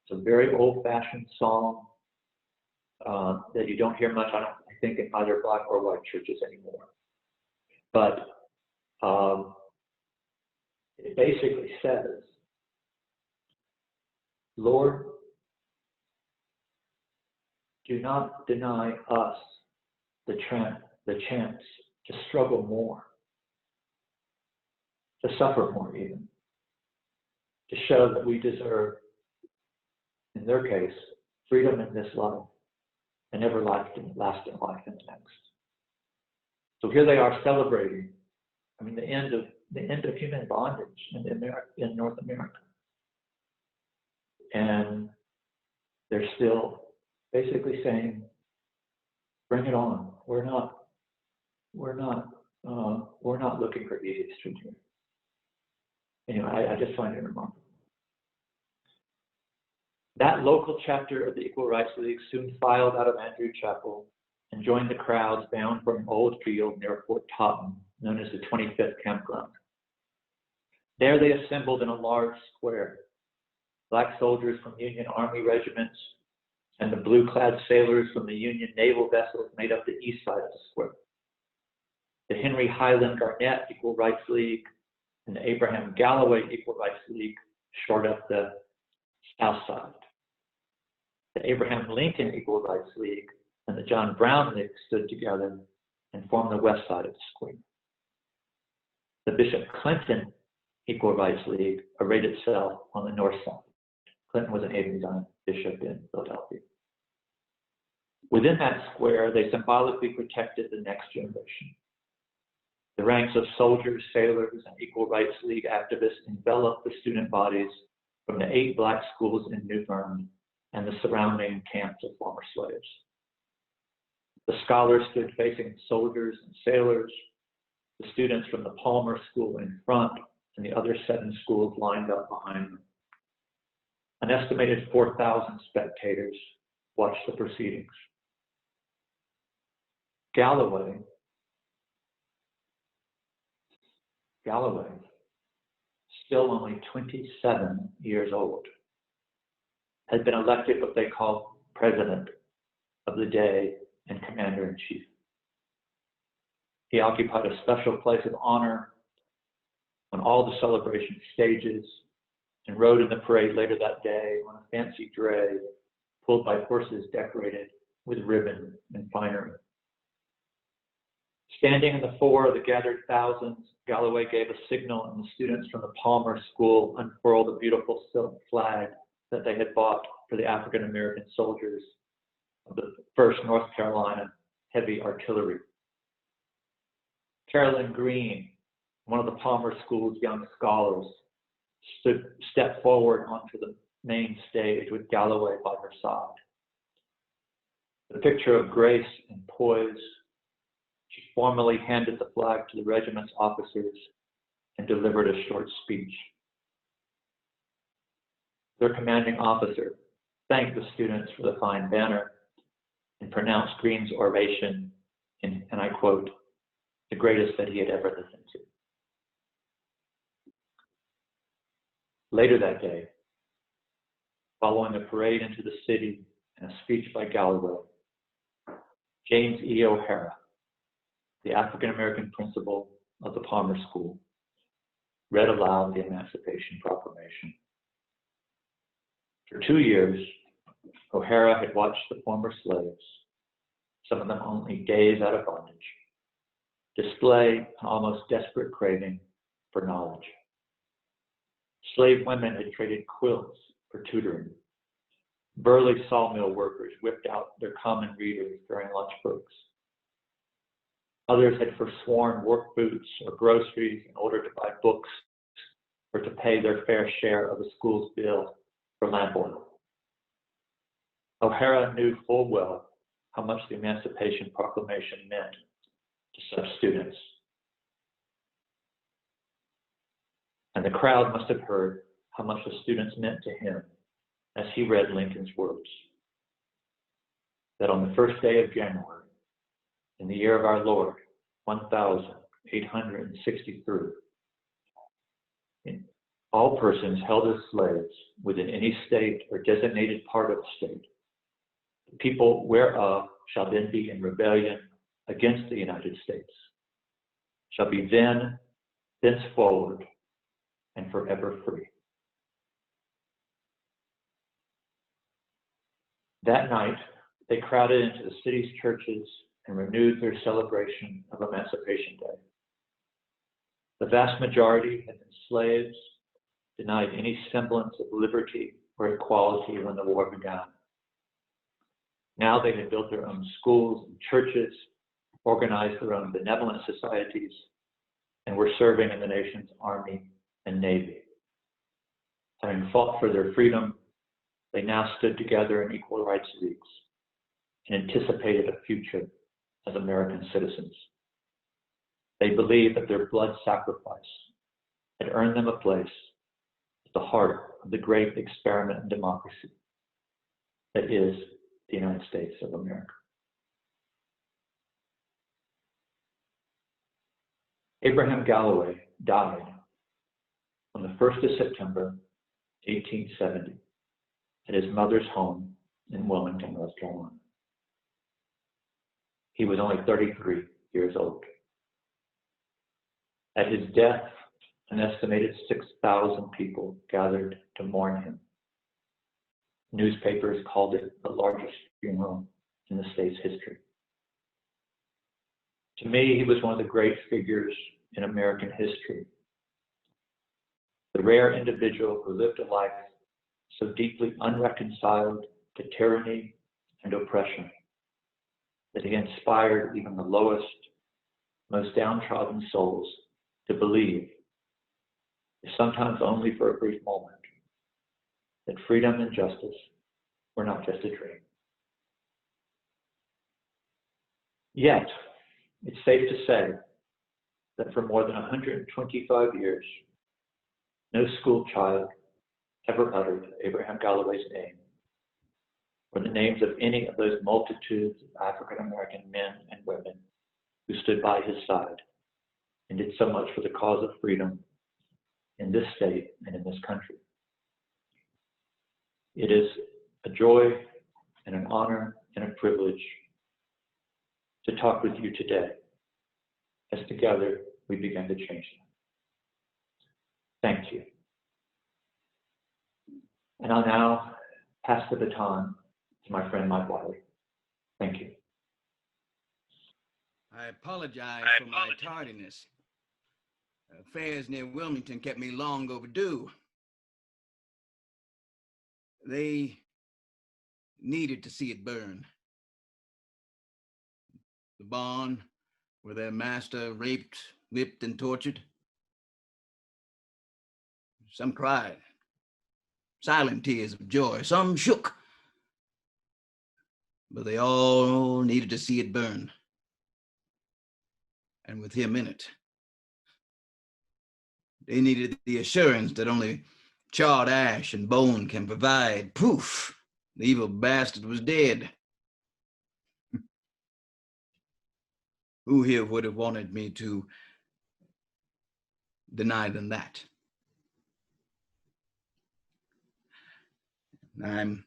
It's a very old-fashioned song that you don't hear much, I think, in either Black or white churches anymore. But it basically says, Lord, do not deny us the chance to struggle more, to suffer more even, to show that we deserve, in their case, freedom in this life and everlasting life in the next. So here they are celebrating, the end of human bondage in North America. And they're still basically saying, bring it on. We're not looking for easy street here. Anyway, I just find it remarkable. That local chapter of the Equal Rights League soon filed out of Andrew Chapel and joined the crowds bound for an old field near Fort Totten, known as the 25th Campground. There they assembled in a large square. Black soldiers from Union Army regiments and the blue-clad sailors from the Union naval vessels made up the east side of the square. The Henry Highland Garnett Equal Rights League and the Abraham Galloway Equal Rights League shored up the south side. The Abraham Lincoln Equal Rights League and the John Brown League stood together and formed the west side of the square. The Bishop Clinton Equal Rights League arrayed itself on the north side. Clinton was an AME Zion bishop in Philadelphia. Within that square, they symbolically protected the next generation. The ranks of soldiers, sailors, and Equal Rights League activists enveloped the student bodies from the 8 Black schools in New Bern and the surrounding camps of former slaves. The scholars stood facing the soldiers and sailors, the students from the Palmer School in front, and the other 7 schools lined up behind them. An estimated 4,000 spectators watched the proceedings. Galloway, still only 27 years old, had been elected what they call president of the day and commander-in-chief. He occupied a special place of honor on all the celebration stages and rode in the parade later that day on a fancy dray pulled by horses decorated with ribbon and finery. Standing in the fore of the gathered thousands, Galloway gave a signal, and the students from the Palmer School unfurled a beautiful silk flag that they had bought for the African American soldiers of the 1st North Carolina Heavy Artillery. Carolyn Green, one of the Palmer School's young scholars, stepped forward onto the main stage with Galloway by her side. The picture of grace and poise, she formally handed the flag to the regiment's officers and delivered a short speech. Their commanding officer thanked the students for the fine banner and pronounced Green's oration in, and I quote, the greatest that he had ever listened to. Later that day, following a parade into the city and a speech by Galloway, James E. O'Hara, the African American principal of the Palmer School, read aloud the Emancipation Proclamation. For 2 years, O'Hara had watched the former slaves, some of them only days out of bondage, display an almost desperate craving for knowledge. Slave women had traded quilts for tutoring. Burly sawmill workers whipped out their common readers during lunch breaks. Others had forsworn work boots or groceries in order to buy books or to pay their fair share of the school's bill for lamp oil. O'Hara knew full well how much the Emancipation Proclamation meant to such students. And the crowd must have heard how much the students meant to him as he read Lincoln's words, that on the first day of January, in the year of our Lord, 1863, all persons held as slaves within any state or designated part of the state, the people whereof shall then be in rebellion against the United States, shall be thenceforward, and forever free. That night, they crowded into the city's churches and renewed their celebration of Emancipation Day. The vast majority had been slaves, denied any semblance of liberty or equality when the war began. Now they had built their own schools and churches, organized their own benevolent societies, and were serving in the nation's army and navy. Having fought for their freedom, they now stood together in equal rights leagues and anticipated a future as American citizens. They believed that their blood sacrifice had earned them a place at the heart of the great experiment in democracy that is the United States of America. Abraham Galloway died on the 1st of September, 1870, at his mother's home in Wilmington, North Carolina. He was only 33 years old. At his death, an estimated 6,000 people gathered to mourn him. Newspapers called it the largest funeral in the state's history. To me, he was one of the great figures in American history. The rare individual who lived a life so deeply unreconciled to tyranny and oppression that he inspired even the lowest, most downtrodden souls to believe, if sometimes only for a brief moment, that freedom and justice were not just a dream. Yet, it's safe to say that for more than 125 years, no school child ever uttered Abraham Galloway's name or the names of any of those multitudes of African American men and women who stood by his side and did so much for the cause of freedom in this state and in this country. It is a joy and an honor and a privilege to talk with you today as together we begin to change them. Thank you. And I'll now pass the baton to my friend Mike Wiley. Thank you. I apologize for my tardiness. Affairs near Wilmington kept me long overdue. They needed to see it burn. The barn where their master raped, whipped, and tortured. Some cried, silent tears of joy. Some shook, but they all needed to see it burn. And with him in it. They needed the assurance that only charred ash and bone can provide. Poof, the evil bastard was dead. Who here would have wanted me to deny them that? I'm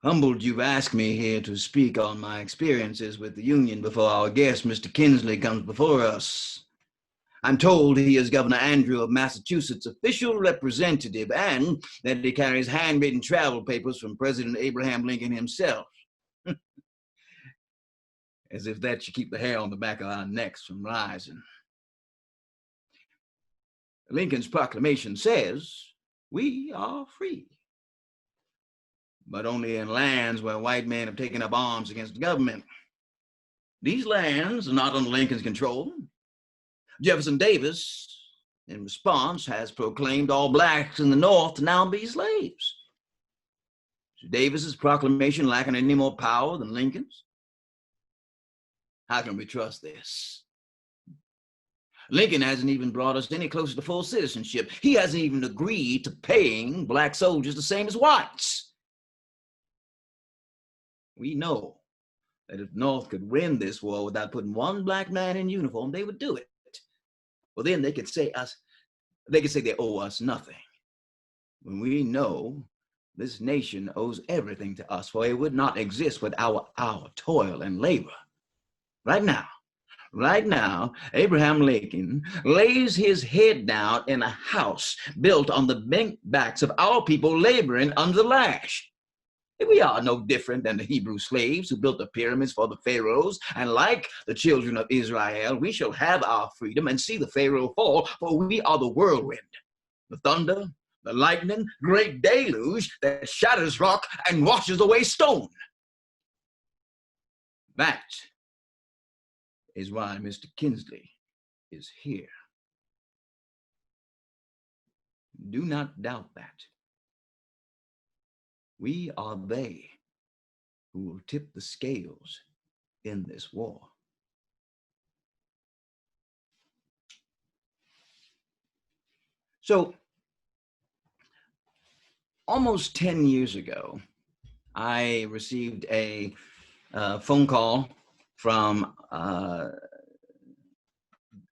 humbled you've asked me here to speak on my experiences with the Union before our guest, Mr. Kinsley, comes before us. I'm told he is Governor Andrew of Massachusetts' official representative and that he carries handwritten travel papers from President Abraham Lincoln himself. As if that should keep the hair on the back of our necks from rising. Lincoln's proclamation says, we are free. But only in lands where white men have taken up arms against the government. These lands are not under Lincoln's control. Jefferson Davis, in response, has proclaimed all blacks in the North to now be slaves. Is Davis's proclamation lacking any more power than Lincoln's? How can we trust this? Lincoln hasn't even brought us any closer to full citizenship. He hasn't even agreed to paying black soldiers the same as whites. We know that if North could win this war without putting one black man in uniform, they would do it. Well, then they could say they owe us nothing. When we know this nation owes everything to us, for it would not exist without our toil and labor. Right now, Abraham Lincoln lays his head down in a house built on the backs of our people laboring under the lash. We are no different than the Hebrew slaves who built the pyramids for the pharaohs, and like the children of Israel, we shall have our freedom and see the Pharaoh fall, for we are the whirlwind, the thunder, the lightning, great deluge that shatters rock and washes away stone. That is why Mr. Kinsley is here. Do not doubt that. We are they who will tip the scales in this war. So, almost 10 years ago, I received a phone call from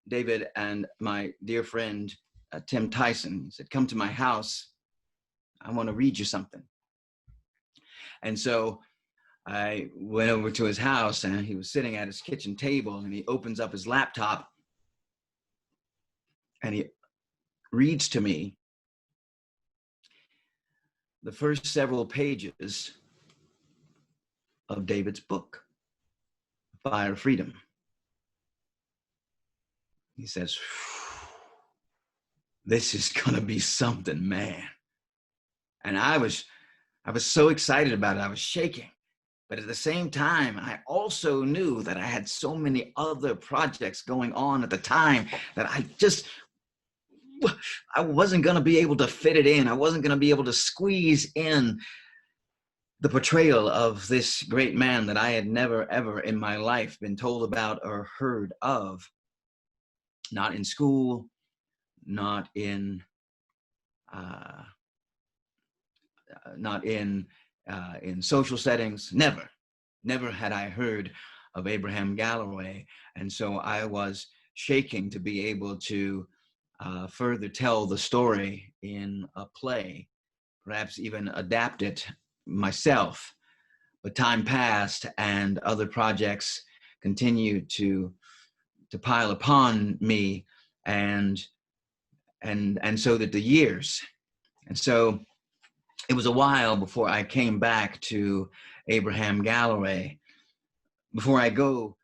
David and my dear friend, Tim Tyson. He said, come to my house. I want to read you something. And so I went over to his house and he was sitting at his kitchen table and he opens up his laptop and he reads to me the first several pages of David's book, Fire of Freedom. He says, this is gonna be something, man. And I was so excited about it, I was shaking. But at the same time, I also knew that I had so many other projects going on at the time that I wasn't gonna be able to fit it in. I wasn't gonna be able to squeeze in the portrayal of this great man that I had never, ever in my life been told about or heard of. Not in school, not in social settings. Never had I heard of Abraham Galloway. And so I was shaking to be able to further tell the story in a play, perhaps even adapt it myself. But time passed and other projects continued to pile upon me, and so did the years. And so it was a while before I came back to Abraham Galloway. Before I go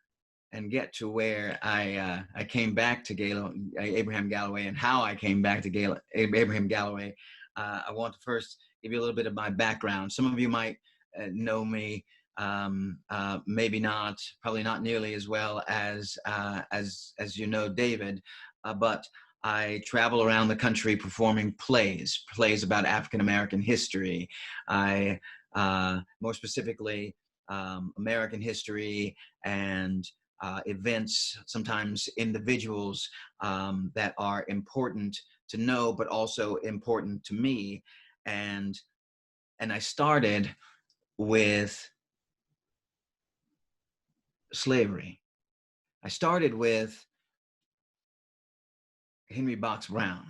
and get to where I came back to Abraham Galloway, and how I came back to Abraham Galloway, I want to first give you a little bit of my background. Some of you might know me, maybe not, probably not nearly as well as you know David, but I travel around the country performing plays about African American history. I more specifically American history and events, sometimes individuals that are important to know, but also important to me. And I started with slavery. I started with Henry Box Brown.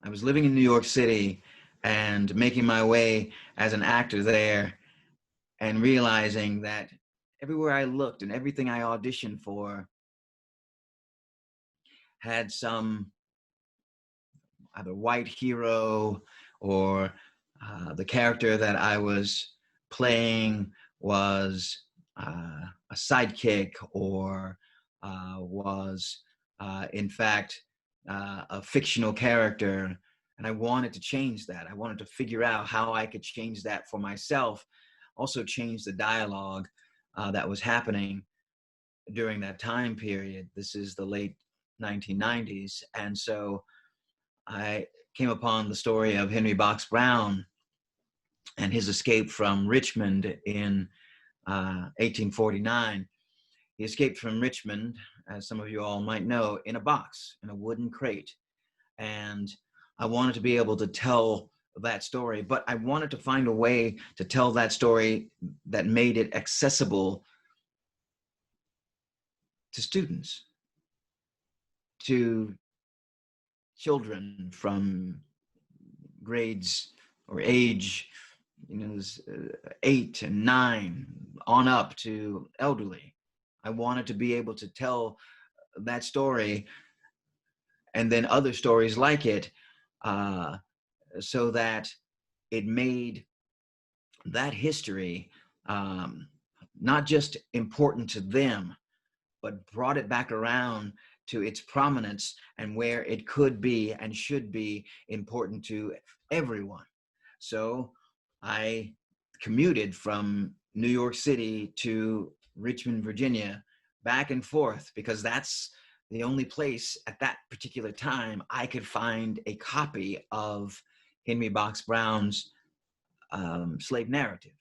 I was living in New York City and making my way as an actor there, and realizing that everywhere I looked and everything I auditioned for had some either white hero, or the character that I was playing was a sidekick, or was in fact a fictional character. And I wanted to change that. I wanted to figure out how I could change that for myself, also change the dialogue that was happening during that time period. This is the late 1990s. And so I came upon the story of Henry Box Brown and his escape from Richmond in 1849. He escaped from Richmond, as some of you all might know, in a box, in a wooden crate. And I wanted to be able to tell that story, but I wanted to find a way to tell that story that made it accessible to students, to children from grades or age, 8 and 9 on up to elderly. I wanted to be able to tell that story, and then other stories like it, so that it made that history not just important to them, but brought it back around to its prominence and where it could be and should be important to everyone. So I commuted from New York City to Richmond, Virginia, back and forth, because that's the only place at that particular time I could find a copy of Henry Box Brown's slave narrative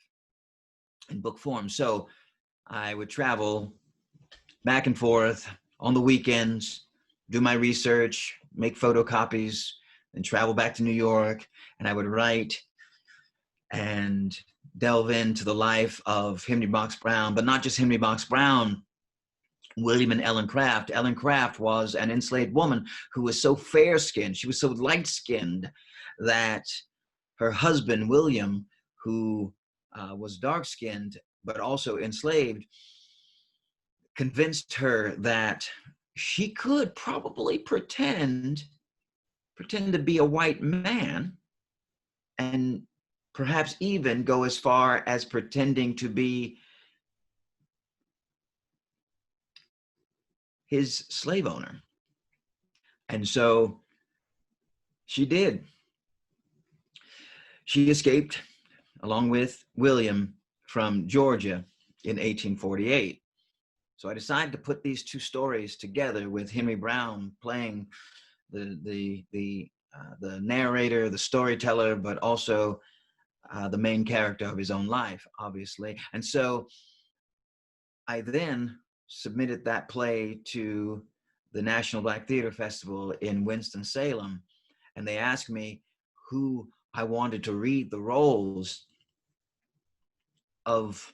in book form. So I would travel back and forth on the weekends, do my research, make photocopies, and travel back to New York. And I would write and delve into the life of Henry Box Brown, but not just Henry Box Brown, William and Ellen Craft. Ellen Craft was an enslaved woman who was so fair-skinned, she was so light-skinned, that her husband, William, who was dark-skinned but also enslaved, convinced her that she could probably pretend to be a white man, and perhaps even go as far as pretending to be his slave owner. And so she did. She escaped along with William from Georgia in 1848. So I decided to put these two stories together, with Henry Brown playing the narrator, the storyteller, but also the main character of his own life, obviously. And so I then submitted that play to the National Black Theater Festival in Winston-Salem, and they asked me who I wanted to read the roles of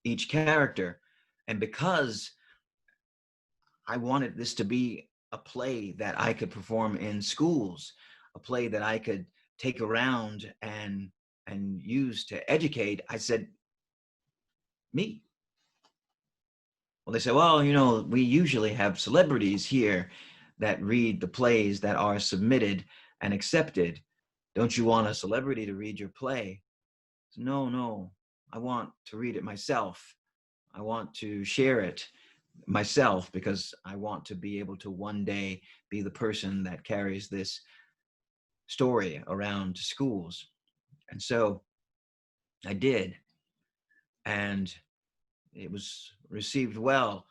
each character. And because I wanted this to be a play that I could perform in schools, a play that I could take around and and use to educate, I said, me. Well, they say, well, you know, we usually have celebrities here that read the plays that are submitted and accepted. Don't you want a celebrity to read your play? No, I want to read it myself. I want to share it myself because I want to be able to one day be the person that carries this story around to schools. And so I did. And it was received well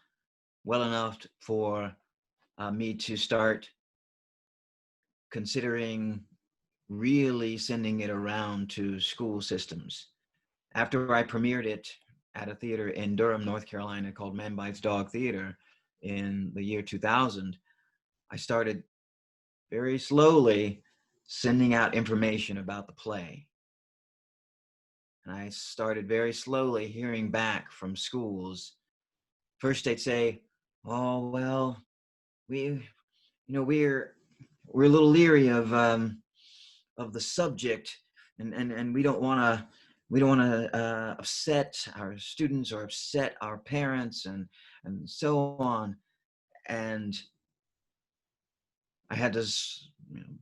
enough for me to start considering really sending it around to school systems. After I premiered it at a theater in Durham, North Carolina called Man Bites Dog Theater in the year 2000, I started very slowly sending out information about the play. And I started very slowly hearing back from schools. First they'd say, oh, well, we're a little leery of the subject, and we don't want to upset our students or upset our parents and so on. And I had to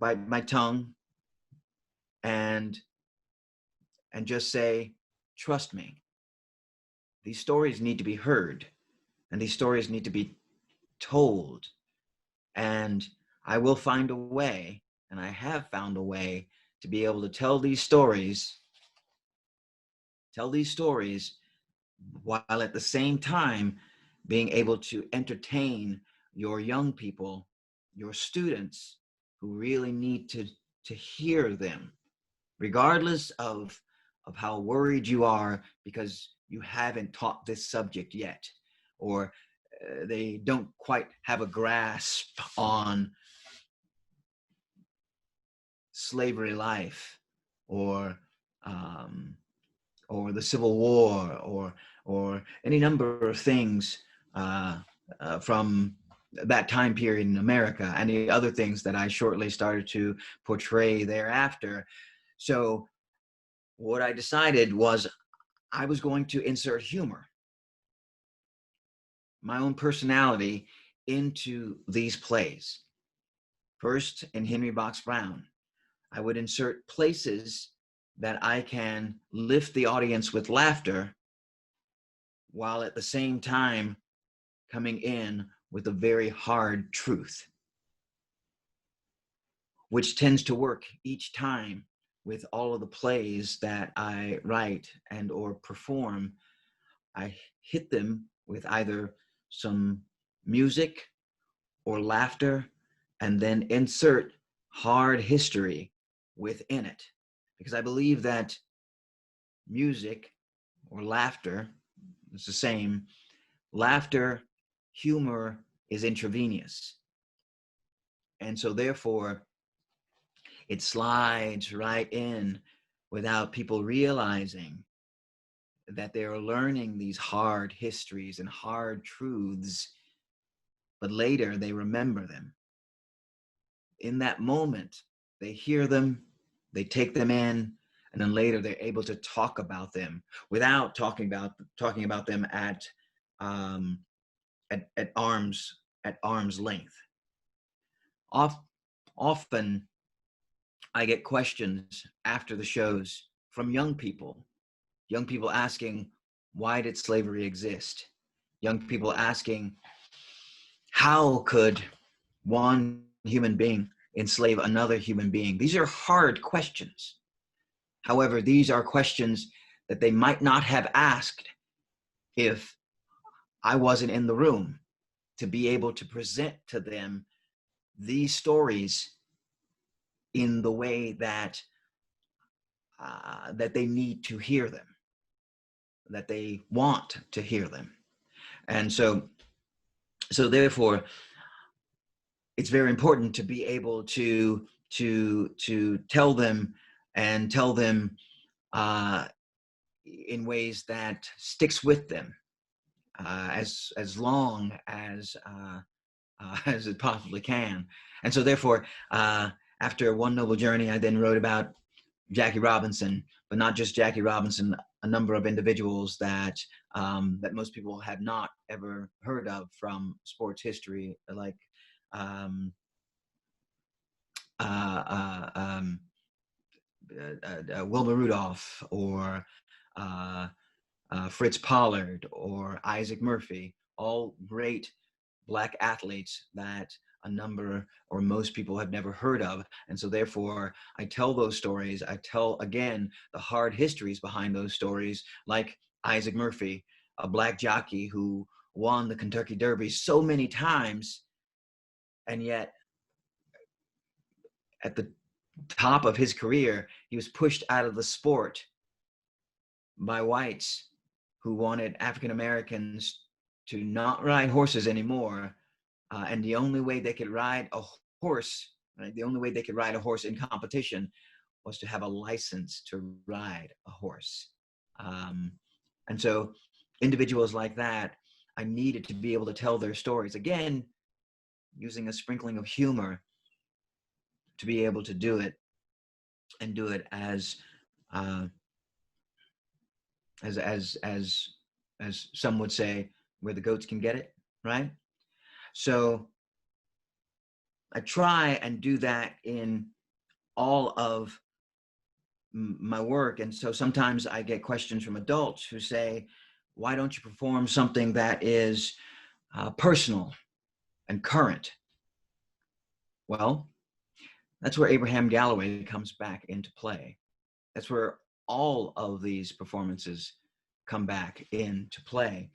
bite my tongue and just say, trust me, these stories need to be heard and these stories need to be told, and I will find a way, and I have found a way to be able to tell these stories while at the same time being able to entertain your young people, your students who really need to hear them, regardless of how worried you are because you haven't taught this subject yet, or they don't quite have a grasp on slavery life, or the Civil War, or any number of things from that time period in America, and the other things that I shortly started to portray thereafter. So what I decided was I was going to insert humor, my own personality, into these plays. First, in Henry Box Brown, I would insert places that I can lift the audience with laughter while at the same time coming in with a very hard truth, which tends to work each time with all of the plays that I write and or perform. I hit them with either some music or laughter, and then insert hard history within it. Because I believe that music or laughter, it's the same. Laughter, humor is intravenous. And so therefore, it slides right in without people realizing that they're learning these hard histories and hard truths, but later they remember them. In that moment, they hear them, they take them in, and then later they're able to talk about them without talking about them at arm's length. Often, I get questions after the shows from young people asking, why did slavery exist? Young people asking, how could one human being enslave another human being? These are hard questions. However, these are questions that they might not have asked if I wasn't in the room to be able to present to them these stories in the way that they need to hear them, that they want to hear them. And so therefore, it's very important to be able to tell them in ways that sticks with them as long as it possibly can. And so therefore, after One Noble Journey, I then wrote about Jackie Robinson, but not just Jackie Robinson, a number of individuals that that most people have not ever heard of from sports history, like Wilma Rudolph, or Fritz Pollard, or Isaac Murphy, all great Black athletes that a number or most people have never heard of. And so therefore, I tell those stories. I tell, again, the hard histories behind those stories, like Isaac Murphy, a Black jockey who won the Kentucky Derby so many times, and yet at the top of his career, he was pushed out of the sport by whites who wanted African Americans to not ride horses anymore. And the only way they could ride a horse, right, the only way they could ride a horse in competition was to have a license to ride a horse. And so individuals like that, I needed to be able to tell their stories, again, using a sprinkling of humor to be able to do it, and do it as some would say, where the goats can get it, right? So I try and do that in all of my work. And so sometimes I get questions from adults who say, why don't you perform something that is personal and current? Well, that's where Abraham Galloway comes back into play. That's where all of these performances come back into play.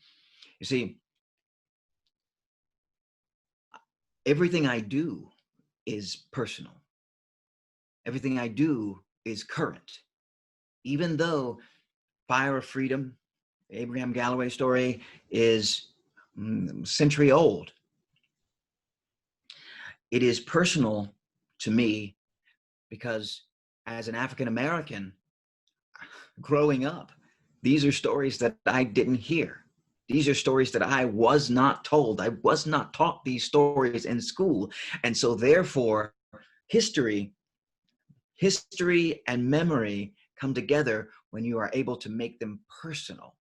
You see, everything I do is personal. Everything I do is current. Even though Fire of Freedom, the Abraham Galloway story, is century old, it is personal to me because as an African American growing up, these are stories that I didn't hear. These are stories that I was not told. I was not taught these stories in school. And so therefore, history and memory come together when you are able to make them personal.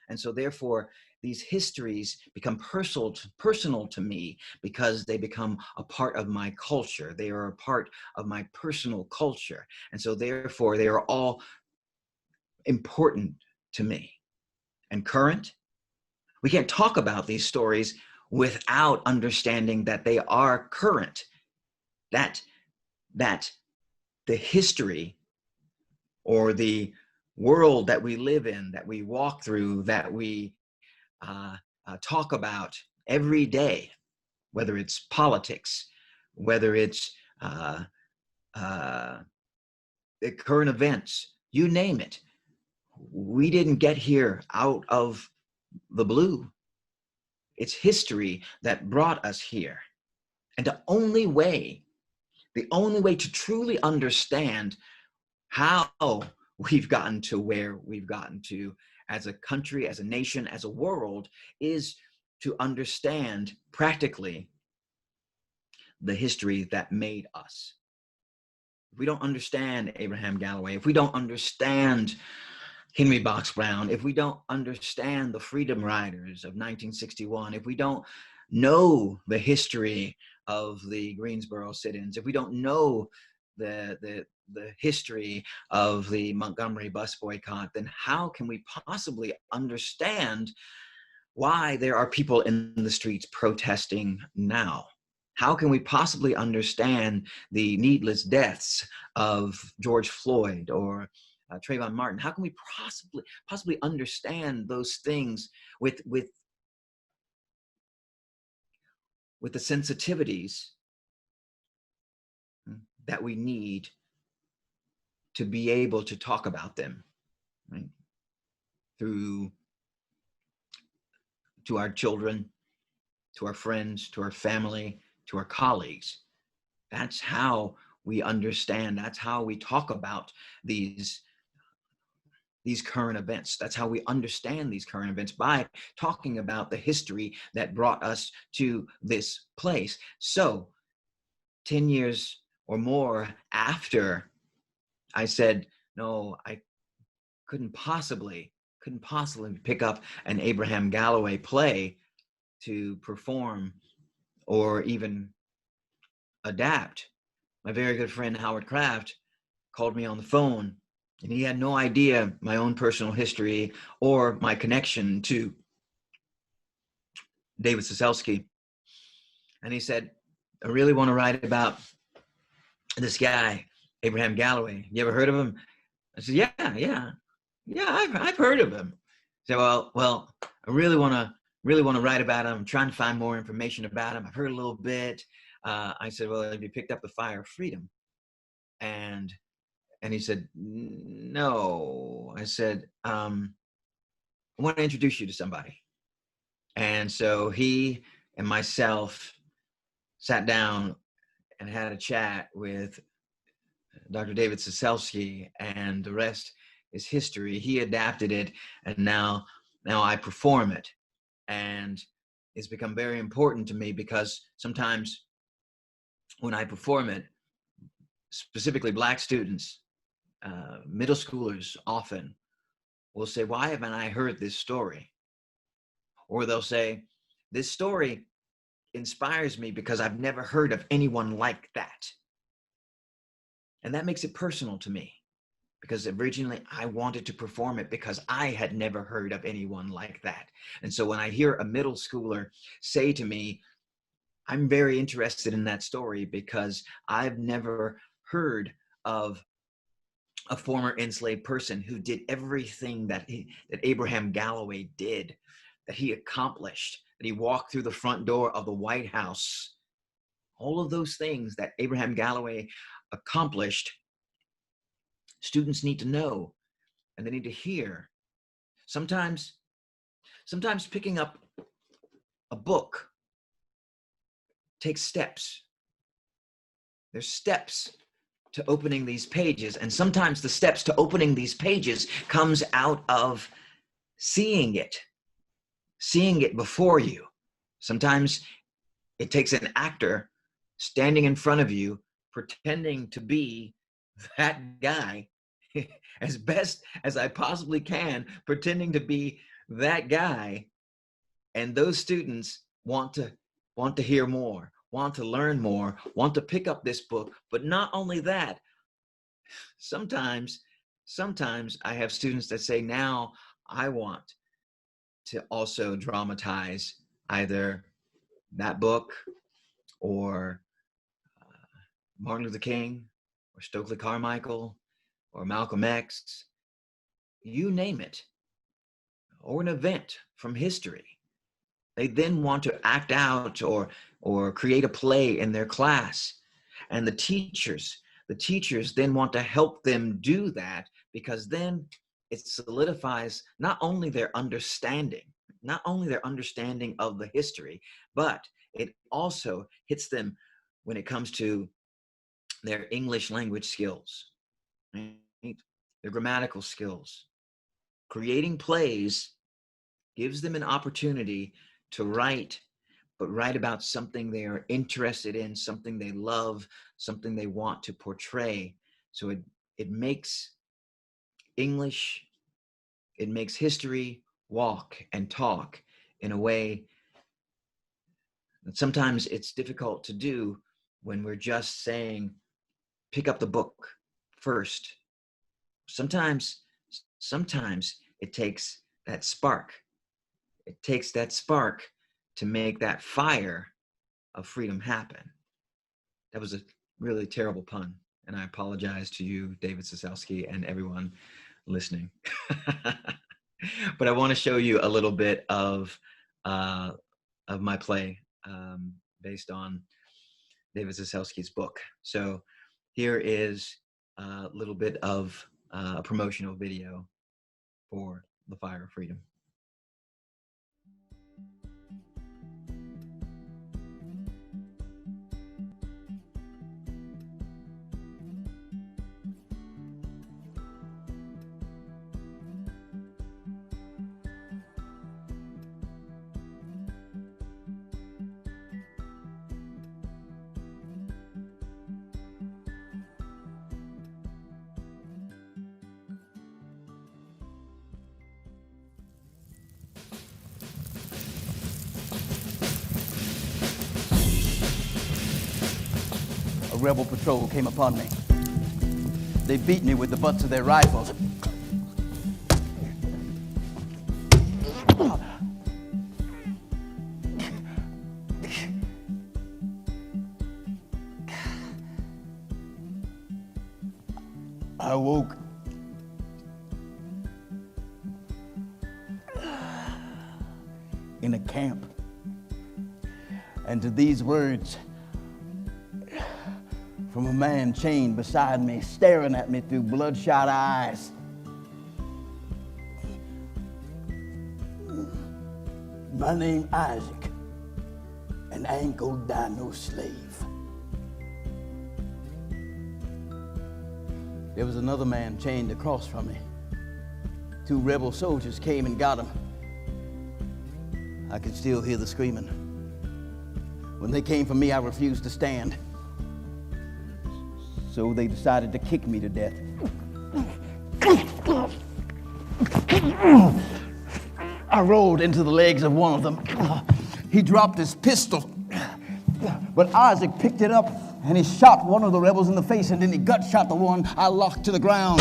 And so therefore, these histories become personal to me because they become a part of my culture. They are a part of my personal culture. And so therefore, they are all important to me. And current, we can't talk about these stories without understanding that they are current, that the history or the world that we live in, that we walk through, that we talk about every day, whether it's politics, whether it's current events, you name it. We didn't get here out of the blue. It's history that brought us here. And the only way to truly understand how we've gotten to where we've gotten to as a country, as a nation, as a world, is to understand practically the history that made us. If we don't understand Abraham Galloway, if we don't understand Henry Box Brown, if we don't understand the Freedom Riders of 1961, if we don't know the history of the Greensboro sit-ins, if we don't know the history of the Montgomery bus boycott, then how can we possibly understand why there are people in the streets protesting now? How can we possibly understand the needless deaths of George Floyd or Trayvon Martin? How can we possibly understand those things with the sensitivities that we need to be able to talk about them, right? To our children, to our friends, to our family, to our colleagues. That's how we understand. That's how we talk about these current events. That's how we understand these current events, by talking about the history that brought us to this place. So 10 years or more after I said, no, I couldn't possibly pick up an Abraham Galloway play to perform or even adapt. My very good friend Howard Kraft called me on the phone, and he had no idea my own personal history or my connection to David Cecelski. And he said, I really want to write about this guy, Abraham Galloway. You ever heard of him? I said, yeah, I've heard of him. He said, well, I really want to write about him. I'm trying to find more information about him. I've heard a little bit. I said, well, have you picked up The Fire of Freedom? And he said, no. I said, I want to introduce you to somebody. And so he and myself sat down and had a chat with Dr. David Cecelski, and the rest is history. He adapted it, and now I perform it. And it's become very important to me because sometimes when I perform it, specifically Black students, middle schoolers often will say, why haven't I heard this story? Or they'll say, this story inspires me because I've never heard of anyone like that. And that makes it personal to me, because originally I wanted to perform it because I had never heard of anyone like that. And so when I hear a middle schooler say to me, I'm very interested in that story because I've never heard of a former enslaved person who did everything that Abraham Galloway did, that he accomplished, that he walked through the front door of the White House. All of those things that Abraham Galloway accomplished, students need to know and they need to hear. Sometimes picking up a book takes steps. There's steps to opening these pages, and sometimes the steps to opening these pages comes out of seeing it before you. Sometimes it takes an actor standing in front of you, pretending to be that guy as best as I possibly can, pretending to be that guy. And those students want to hear more, want to learn more, want to pick up this book. But not only that, sometimes I have students that say, now I want to also dramatize either that book or Martin Luther King or Stokely Carmichael or Malcolm X, you name it, or an event from history. They then want to act out or create a play in their class. And the teachers then want to help them do that, because then it solidifies not only their understanding of the history, but it also hits them when it comes to their English language skills, right? Their grammatical skills. Creating plays gives them an opportunity to write, but write about something they are interested in, something they love, something they want to portray. So it makes English, it makes history walk and talk in a way that sometimes it's difficult to do when we're just saying, pick up the book first. Sometimes it takes that spark. It takes that spark to make that fire of freedom happen. That was a really terrible pun, and I apologize to you, David Cecelski, and everyone listening. But I want to show you a little bit of my play based on David Cecelski's book. So here is a little bit of a promotional video for The Fire of Freedom. rebel patrol came upon me. They beat me with the butts of their rifles. I woke. In a camp. And to these words from a man chained beside me, staring at me through bloodshot eyes. My name Isaac, and I ain't gonna die no slave. There was another man chained across from me. 2 rebel soldiers came and got him. I could still hear the screaming. When they came for me, I refused to stand. So they decided to kick me to death. I rolled into the legs of one of them. He dropped his pistol, but Isaac picked it up and he shot one of the rebels in the face, and then he gut shot the one I locked to the ground.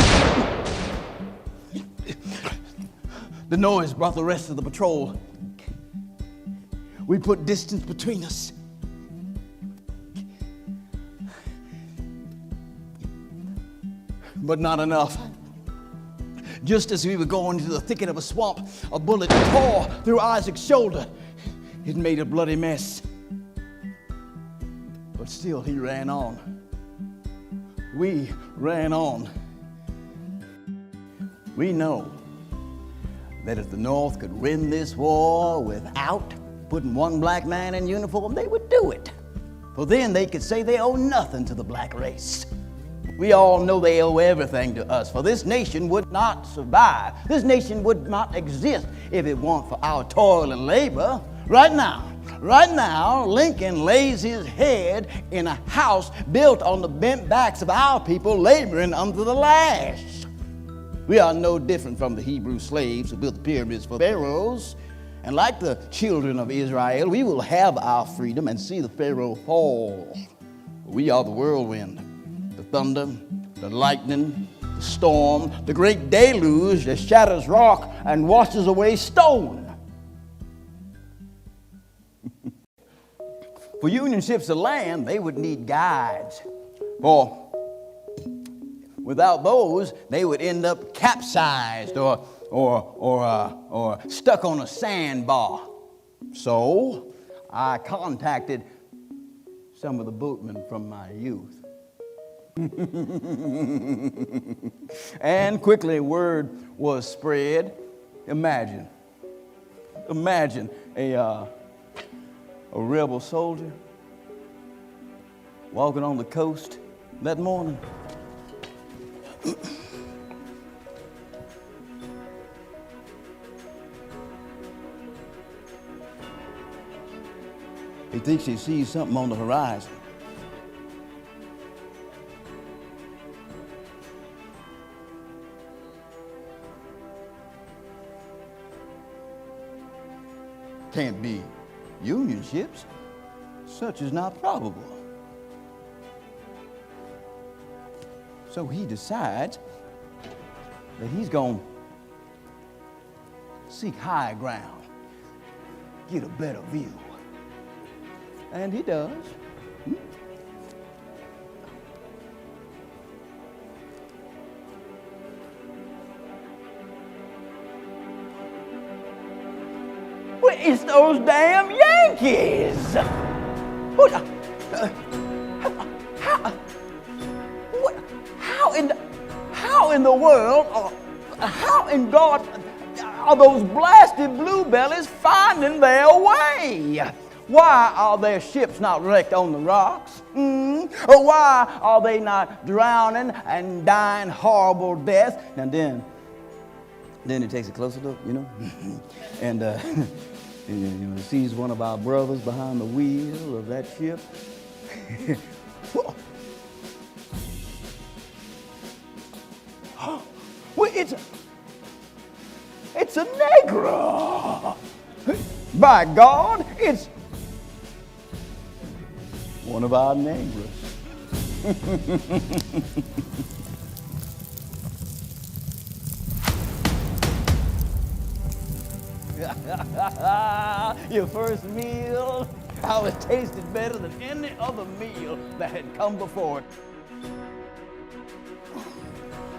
The noise brought the rest of the patrol. We put distance between us. But not enough. Just as we were going into the thicket of a swamp, a bullet tore through Isaac's shoulder. It made a bloody mess. But still he ran on. We ran on. We know that if the North could win this war without putting one black man in uniform, they would do it. For then they could say they owe nothing to the black race. We all know they owe everything to us, for this nation would not survive. This nation would not exist if it weren't for our toil and labor. Right now, Lincoln lays his head in a house built on the bent backs of our people laboring under the lash. We are no different from the Hebrew slaves who built the pyramids for pharaohs. And like the children of Israel, we will have our freedom and see the Pharaoh fall. We are the whirlwind, the thunder, the lightning, the storm, the great deluge that shatters rock and washes away stone. For Union ships to land, they would need guides. For without those, they would end up capsized or stuck on a sandbar. So I contacted some of the boatmen from my youth. And quickly word was spread. Imagine a rebel soldier walking on the coast that morning. He thinks he sees something on the horizon. Can't be Union ships. Such is not probable. So he decides that he's going to seek high ground, get a better view. And he does. Well, it's those damn Yankees! How in the world, how in God are those blasted bluebellies finding their way? Why are their ships not wrecked on the rocks? Or why are they not drowning and dying horrible deaths? And then it takes a closer look, and sees one of our brothers behind the wheel of that ship. Well, it's a Negro. By God, it's one of our neighbors. Your first meal, how it tasted better than any other meal that had come before it.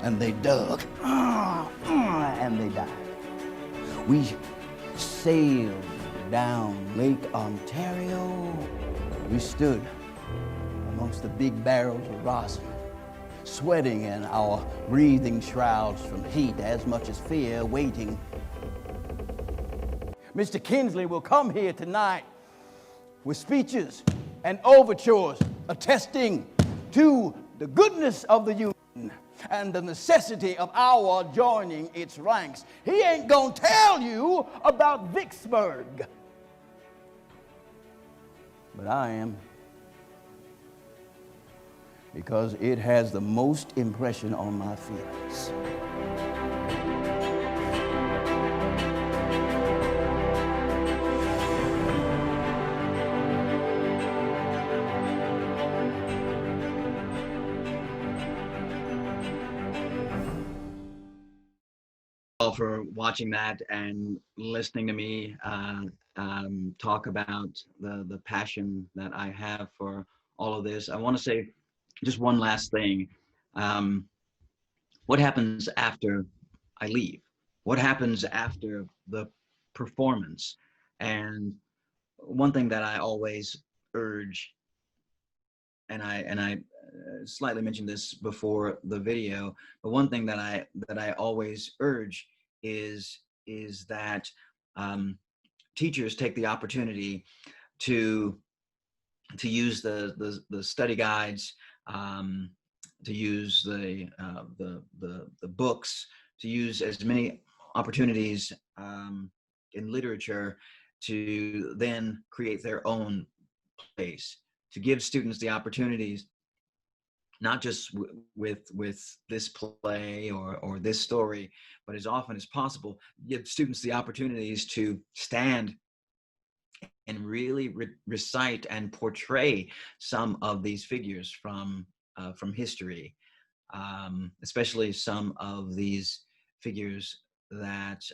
And they dug, and they died. We sailed down Lake Ontario. We stood amongst the big barrels of rosin, sweating in our breathing shrouds from heat as much as fear, waiting. Mr. Kinsley will come here tonight with speeches and overtures attesting to the goodness of the Union and the necessity of our joining its ranks. He ain't gonna tell you about Vicksburg, but I am, because it has the most impression on my feelings. For watching that and listening to me talk about the passion that I have for all of this. I want to say just one last thing. What happens after I leave? What happens after the performance? And one thing that I always urge, and I slightly mentioned this before the video, but one thing that I always urge is that teachers take the opportunity to use the study guides, to use the books, to use as many opportunities in literature to then create their own place, to give students the opportunities, not just with this play or this story, but as often as possible, give students the opportunities to stand and really recite and portray some of these figures from history, especially some of these figures that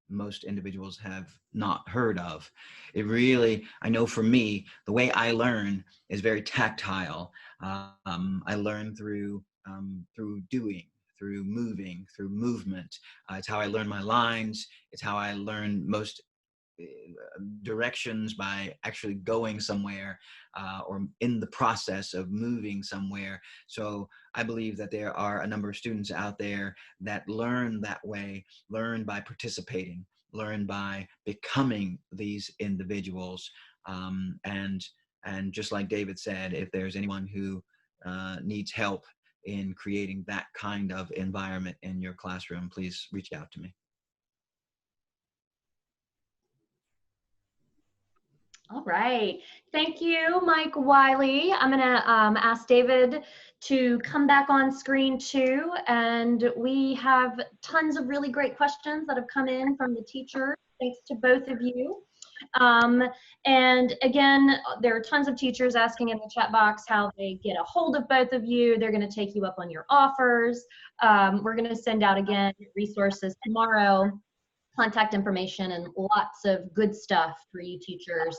most individuals have not heard of. It really, I know for me, the way I learn is very tactile. I learn through doing, through moving, through movement. It's how I learn my lines. It's how I learn most directions, by actually going somewhere or in the process of moving somewhere. So I believe that there are a number of students out there that learn that way, learn by participating, learn by becoming these individuals. And just like David said, if there's anyone who needs help in creating that kind of environment in your classroom, please reach out to me. All right. Thank you, Mike Wiley. I'm going to ask David to come back on screen too. And we have tons of really great questions that have come in from the teachers. Thanks to both of you. And again, there are tons of teachers asking in the chat box how they get a hold of both of you. They're going to take you up on your offers. We're going to send out again resources tomorrow, contact information, and lots of good stuff for you teachers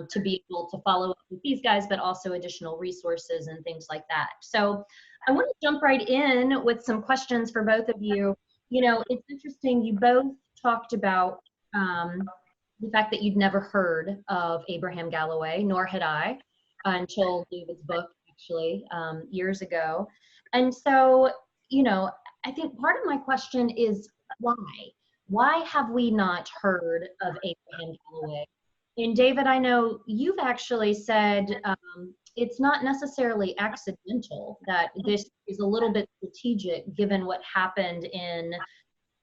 to be able to follow up with these guys, but also additional resources and things like that. So I want to jump right in with some questions for both of you. You know, it's interesting, you both talked about the fact that you'd never heard of Abraham Galloway, nor had I, until David's book, actually, years ago. And so, you know, I think part of my question is why? Why have we not heard of Abraham Galloway? And David, I know you've actually said it's not necessarily accidental, that this is a little bit strategic given what happened in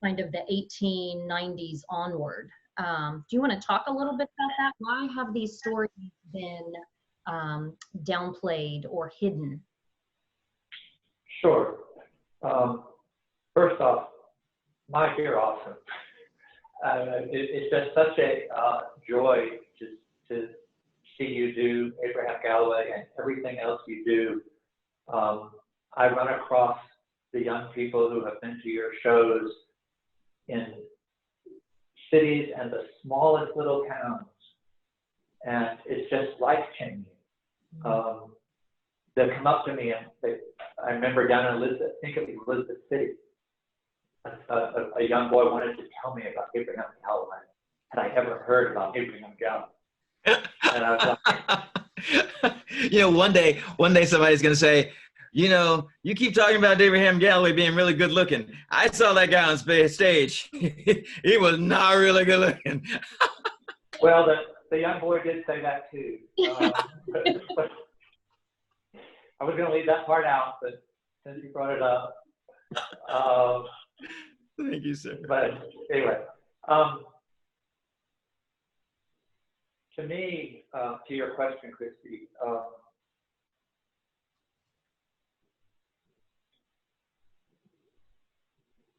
kind of the 1890s onward. Do you want to talk a little bit about that? Why have these stories been downplayed or hidden? Sure. First off, Mike, you're awesome. It's just such a joy to see you do Abraham Galloway and everything else you do I run across the young people who have been to your shows in cities and the smallest little towns, and it's just life-changing. They'll come up to me, and I remember down in Elizabeth, I think it was Elizabeth City, a young boy wanted to tell me about Abraham Galloway. Had I ever heard about Abraham Galloway? And I was like, you know, one day somebody's going to say, you know, you keep talking about Abraham Galloway being really good looking. I saw that guy on stage. He was not really good looking. Well, the young boy did say that too. But I was going to leave that part out, but since you brought it up. Thank you, sir. But anyway, to me, to your question, Christy,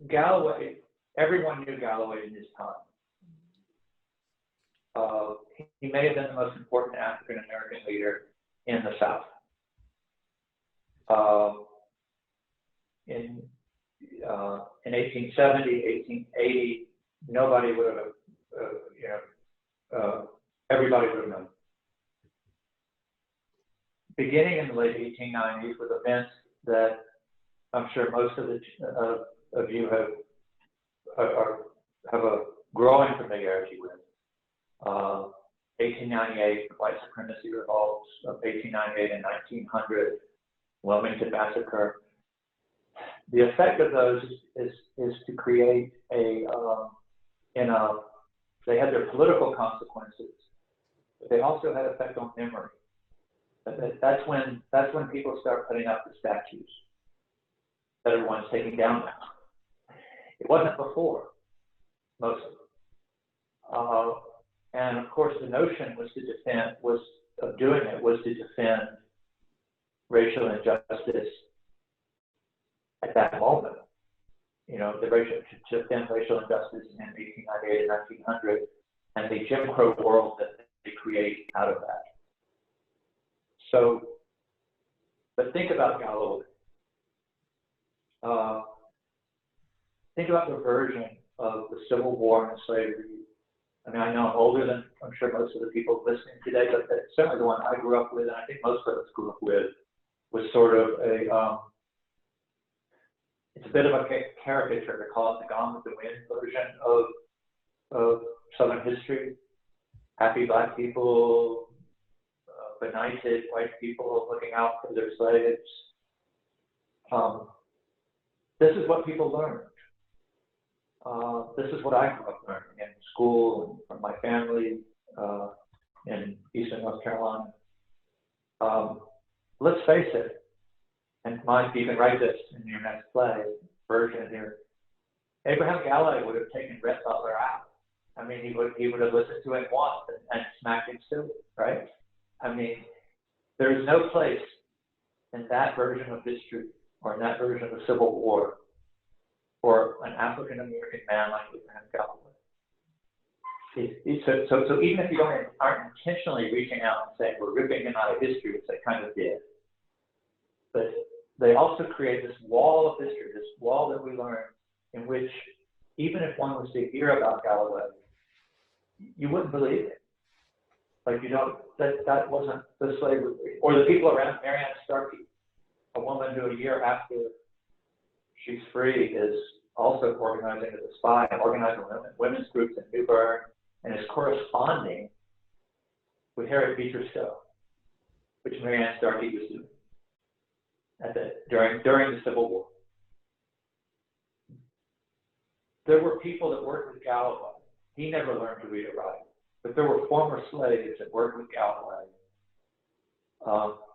Galloway, everyone knew Galloway in his time. He may have been the most important African American leader in the South. In 1870, 1880, nobody would have, everybody would have known. Beginning in the late 1890s with events that I'm sure most of you have a growing familiarity with. 1898, the white supremacy revolts of 1898 and 1900, Wilmington massacre. The effect of those is to create they had their political consequences, but they also had effect on memory. That's when people start putting up the statues that everyone's taking down now. It wasn't before, mostly. And of course, the notion was to defend racial injustice at that moment. You know, to defend racial injustice in 1898 and 1900, and the Jim Crow world that they create out of that. So, but think about Gallowa. Think about the version of the Civil War and slavery. I mean, I know I'm older than I'm sure most of the people listening today, but that's certainly the one I grew up with, and I think most of us grew up with, was sort of it's a bit of a caricature to call it the Gone with the Wind version of Southern history. Happy black people, benighted white people looking out for their slaves. This is what people learned. This is what I grew up learning in school and from my family in Eastern North Carolina. Let's face it, and Mike, you can write this in your next play version here. Abraham Galloway would have taken Rhett Butler out. I mean, he would have listened to him once and smacked him silly, right? I mean, there is no place in that version of history or in that version of the Civil War for an African American man like Abraham Galloway. So even if you aren't intentionally reaching out and saying we're ripping him out of history, which they kind of did, but they also create this wall of history, this wall that we learn, in which even if one was to hear about Galloway, you wouldn't believe it. Like that wasn't the slavery, or the people around Marianne Stark, a woman who a year after she's free is also organizing as a spy, organizing women's groups in New Bern, and is corresponding with Harriet Beecher Stowe, which Marianne Stark was doing during the Civil War. There were people that worked with Gallowa. He never learned to read or write, but there were former slaves that worked with Galloway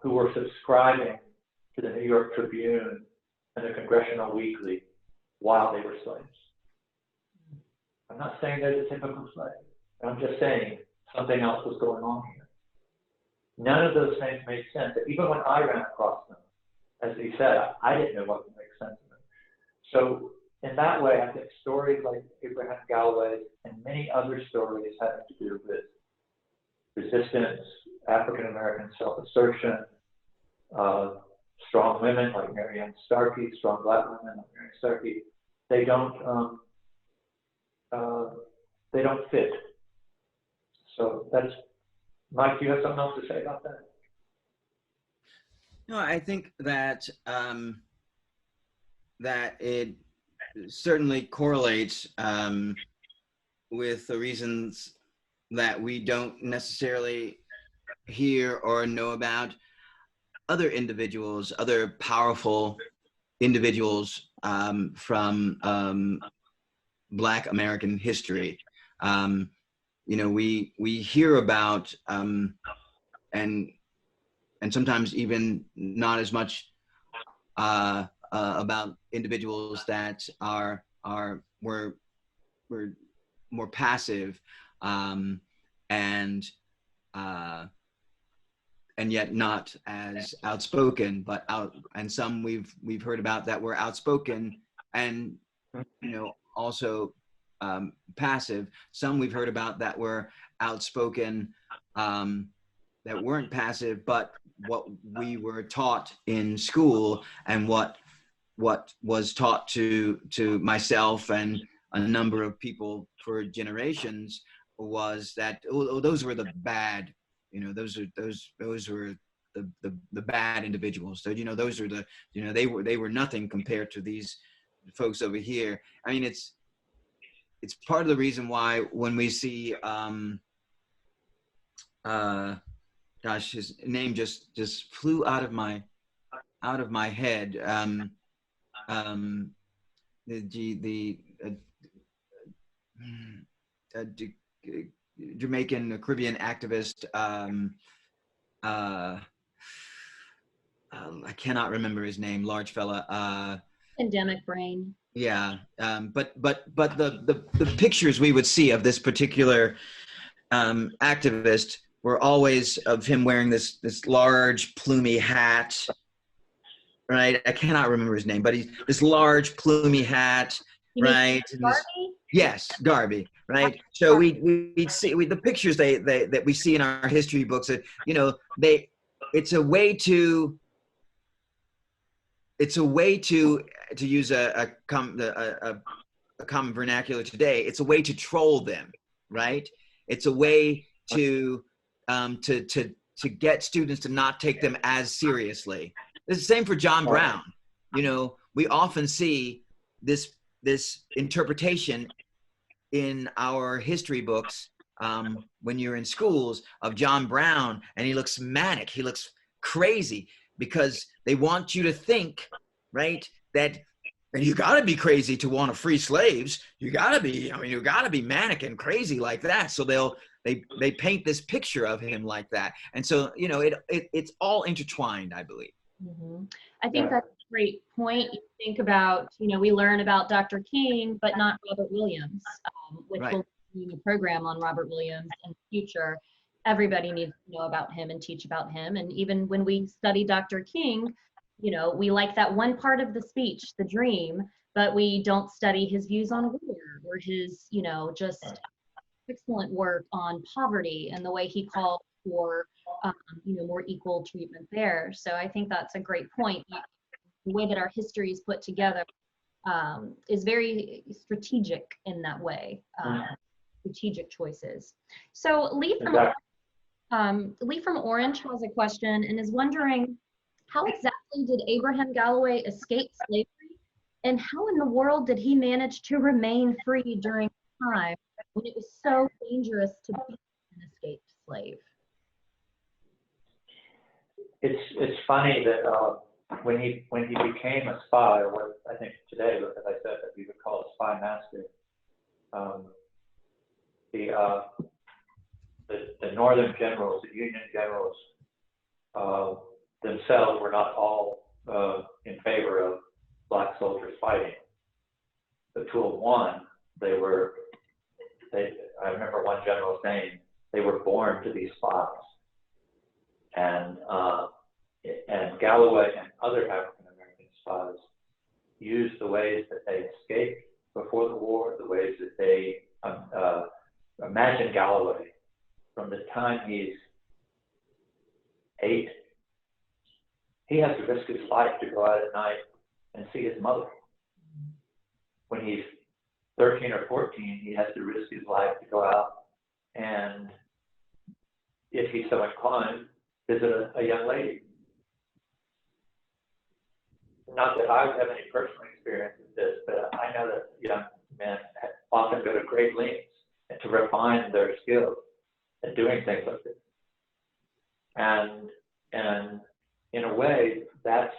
who were subscribing to the New York Tribune and the Congressional Weekly while they were slaves. I'm not saying they're the typical slave. I'm just saying something else was going on here. None of those things made sense. Even when I ran across them, as he said, I didn't know what would make sense of them. So in that way, I think stories like Abraham Galloway and many other stories having to do with resistance, African American self-assertion, strong women like Marianne Stark, strong black women like Marianne Stark, they don't fit. So that's, Mike, do you have something else to say about that? No, I think that that it certainly correlates with the reasons that we don't necessarily hear or know about other individuals, other powerful individuals from Black American history. You know, we hear about and sometimes even not as much about individuals that were more passive and yet not as outspoken, but and some we've heard about that were outspoken and, you know, also passive. Some we've heard about that were outspoken, that weren't passive, but what we were taught in school and what was taught to myself and a number of people for generations was that, oh, those were the bad, you know, those were the bad individuals. So, you know, those are the, you know, they were nothing compared to these folks over here. I mean, it's part of the reason why when we see gosh, his name just flew out of my head. The Jamaican Caribbean activist. I cannot remember his name. Large fella. Pandemic brain. Yeah, but the pictures we would see of this particular activist were always of him wearing this large plumy hat, right? I cannot remember his name, but he's this large plumy hat, You right? mean Garvey? Yes, Garvey, right? So we'd see the pictures that we see in our history books that, you know, it's a way to use a common vernacular today. It's a way to troll them, right? It's a way to get students to not take them as seriously. It's the same for John Brown. You know, we often see this interpretation in our history books when you're in schools of John Brown, and he looks manic, he looks crazy, because they want you to think, right, that, and you got to be crazy to want to free slaves. You got to be, I mean, you got to be manic and crazy like that. So they paint this picture of him like that. And so, you know, it's all intertwined, I believe. Mm-hmm. I think that's a great point. You think about, you know, we learn about Dr. King, but not Robert Williams, which Right. will be a program on Robert Williams in the future. Everybody needs to know about him and teach about him. And even when we study Dr. King, you know, we like that one part of the speech, the dream, but we don't study his views on war or his, you know, just excellent work on poverty and the way he called for, you know, more equal treatment there. So I think that's a great point. The way that our history is put together is very strategic in that way, strategic choices. So Lee from Orange has a question and is wondering, how exactly did Abraham Galloway escape slavery? And how in the world did he manage to remain free during a time when it was so dangerous to be an escaped slave? It's funny that when he became a spy, or what I think today, as I said, that we would call a spy master, the Northern generals, the Union generals, themselves were not all in favor of black soldiers fighting. The 201, I remember one general's name, they were born to be spies. And Galloway and other African American spies used the ways that they escaped before the war, the ways that they imagine Galloway from the time he's 8. he has to risk his life to go out at night and see his mother. When he's 13 or 14, he has to risk his life to go out and, if he's so inclined, visit a young lady. Not that I have any personal experience with this, but I know that young men often go to great lengths to refine their skills at doing things like this. And in a way, that's,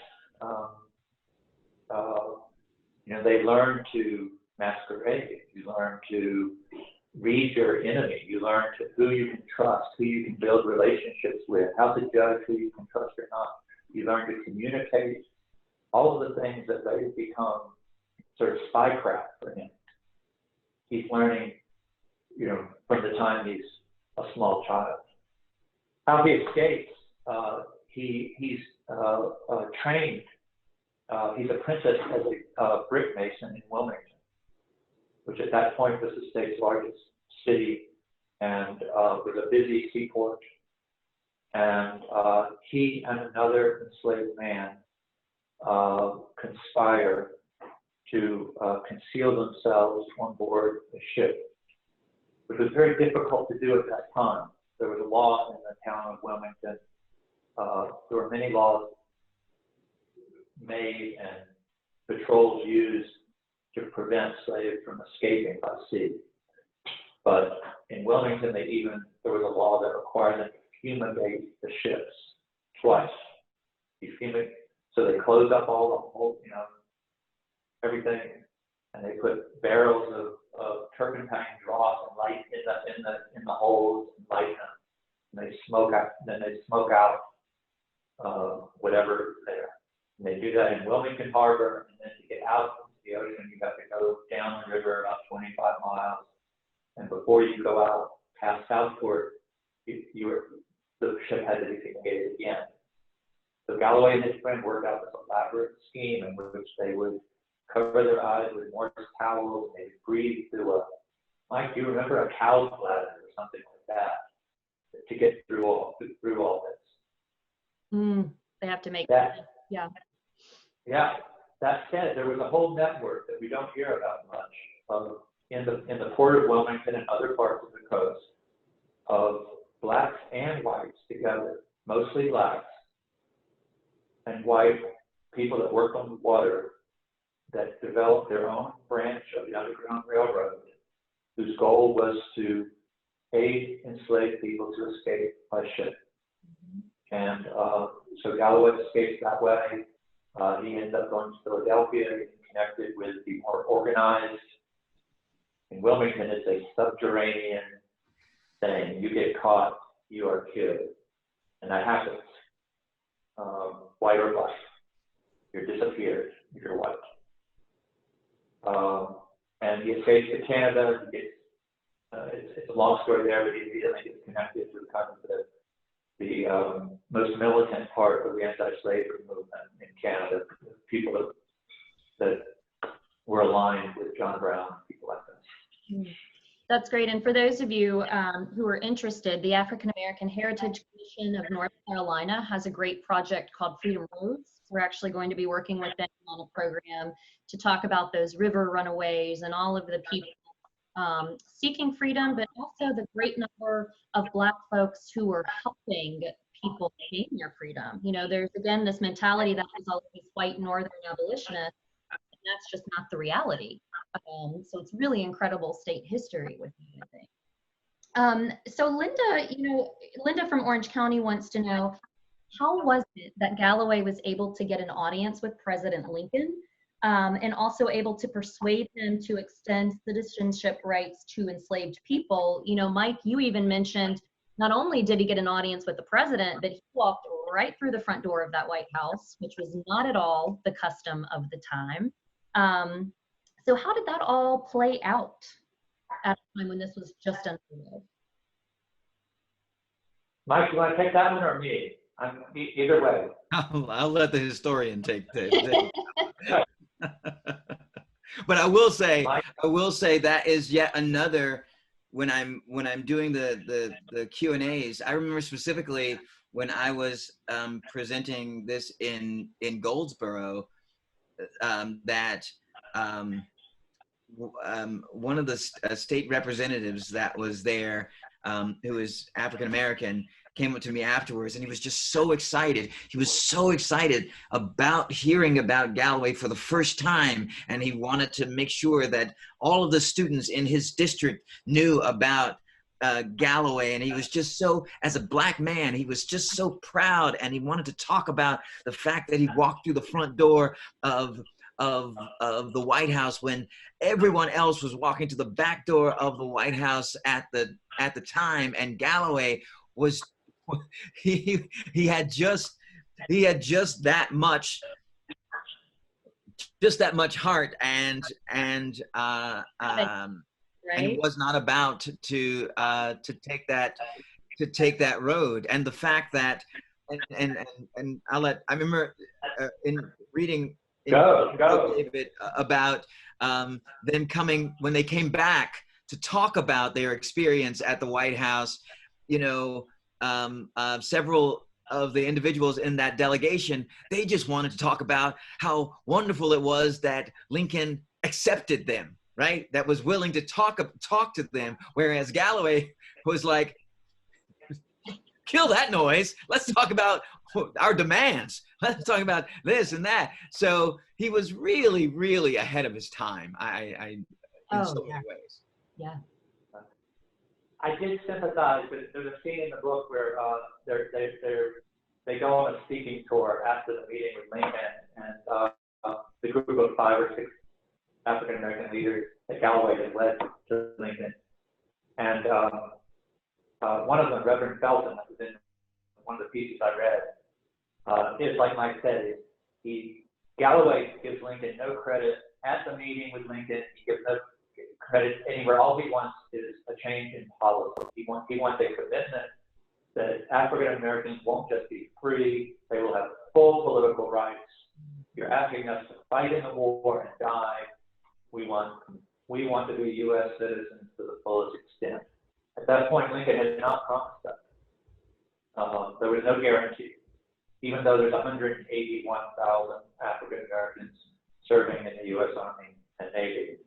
they learn to masquerade. You learn to read your enemy. You learn to who you can trust, who you can build relationships with, how to judge who you can trust or not. You learn to communicate, all of the things that later become sort of spycraft for him. He's learning, from the time he's a small child. How he escapes, he's trained. He's apprenticed as a brick mason in Wilmington, which at that point was the state's largest city and was a busy seaport. And he and another enslaved man conspire to conceal themselves on board a ship, which was very difficult to do at that time. There was a law in the town of Wilmington. There were many laws made and patrols used to prevent slaves from escaping by sea. But in Wilmington, there was a law that required them to fumigate the ships twice. So they closed up all the whole, everything, and they put barrels of turpentine dross and light in the holes and light them. And they smoke out whatever's there. And they do that in Wilmington Harbor, and then to get out into the ocean, you have to go down the river about 25 miles. And before you go out past Southport, the ship had to be fumigated again. So Galloway and his friend worked out this elaborate scheme in which they would cover their eyes with Morse towels, and they'd breathe through Mike, do you remember a cow's bladder or something like that to get through all this? They have to make that. Yeah. Yeah. That said, there was a whole network that we don't hear about much in the port of Wilmington and other parts of the coast of blacks and whites together, mostly blacks and white people that worked on the water, that developed their own branch of the Underground Railroad, whose goal was to aid enslaved people to escape by ship. And so Gallowa escaped that way. He ended up going to Philadelphia, getting connected with the more organized. In Wilmington, it's a subterranean thing. You get caught, you are killed. And that happens, white or black. You're disappeared if you're white. And he escapes to Canada. It's a long story there, but he gets connected to kind of the most militant part of the anti-slavery movement in Canada, people that were aligned with John Brown, people like that. That's great. And for those of you who are interested, the African American Heritage Commission of North Carolina has a great project called Freedom Roads. We're actually going to be working with them on a program to talk about those river runaways and all of the people seeking freedom, but also the great number of Black folks who are helping people gain their freedom. There's again this mentality that there's all these white Northern abolitionists, and that's just not the reality. So it's really incredible state history with me, I think. So Linda from Orange County wants to know, how was it that Galloway was able to get an audience with President Lincoln? And also able to persuade him to extend citizenship rights to enslaved people. Mike, you even mentioned not only did he get an audience with the president, but he walked right through the front door of that White House, which was not at all the custom of the time. So how did that all play out at a time when this was just unheard of? Mike, you want to take that one or me? Either way. I'll let the historian take the But I will say that is yet another, when I'm doing the Q&As, I remember specifically when I was presenting this in Goldsboro, that one of the state representatives that was there, who is African American, came up to me afterwards, and he was just so excited. He was so excited about hearing about Galloway for the first time, and he wanted to make sure that all of the students in his district knew about Galloway. And he was just so, as a Black man, he was just so proud, and he wanted to talk about the fact that he walked through the front door of the White House when everyone else was walking to the back door of the White House at the time, and Galloway was he had just that much heart, and he was not about to take that road. And the fact that and I remember in reading David about them coming, when they came back to talk about their experience at the White House, you know, several of the individuals in that delegation, they just wanted to talk about how wonderful it was that Lincoln accepted them, right? That was willing to talk to them, whereas Galloway was like, kill that noise. Let's talk about our demands. Let's talk about this and that. So he was really, really ahead of his time. In so many ways. Yeah. I did sympathize with. There's a scene in the book where they go on a speaking tour after the meeting with Lincoln, and the group of 5 or 6 African American leaders that Galloway had led to Lincoln, and one of them, Reverend Felton, that was in one of the pieces I read, is like Mike said, Galloway gives Lincoln no credit at the meeting with Lincoln. He gives no credit anywhere. All he wants is a change in policy. He wants a commitment that African Americans won't just be free, they will have full political rights. You're asking us to fight in the war and die. We want to be U.S. citizens to the fullest extent. At that point, Lincoln had not promised that. There was no guarantee, even though there's 181,000 African Americans serving in the U.S. Army and Navy.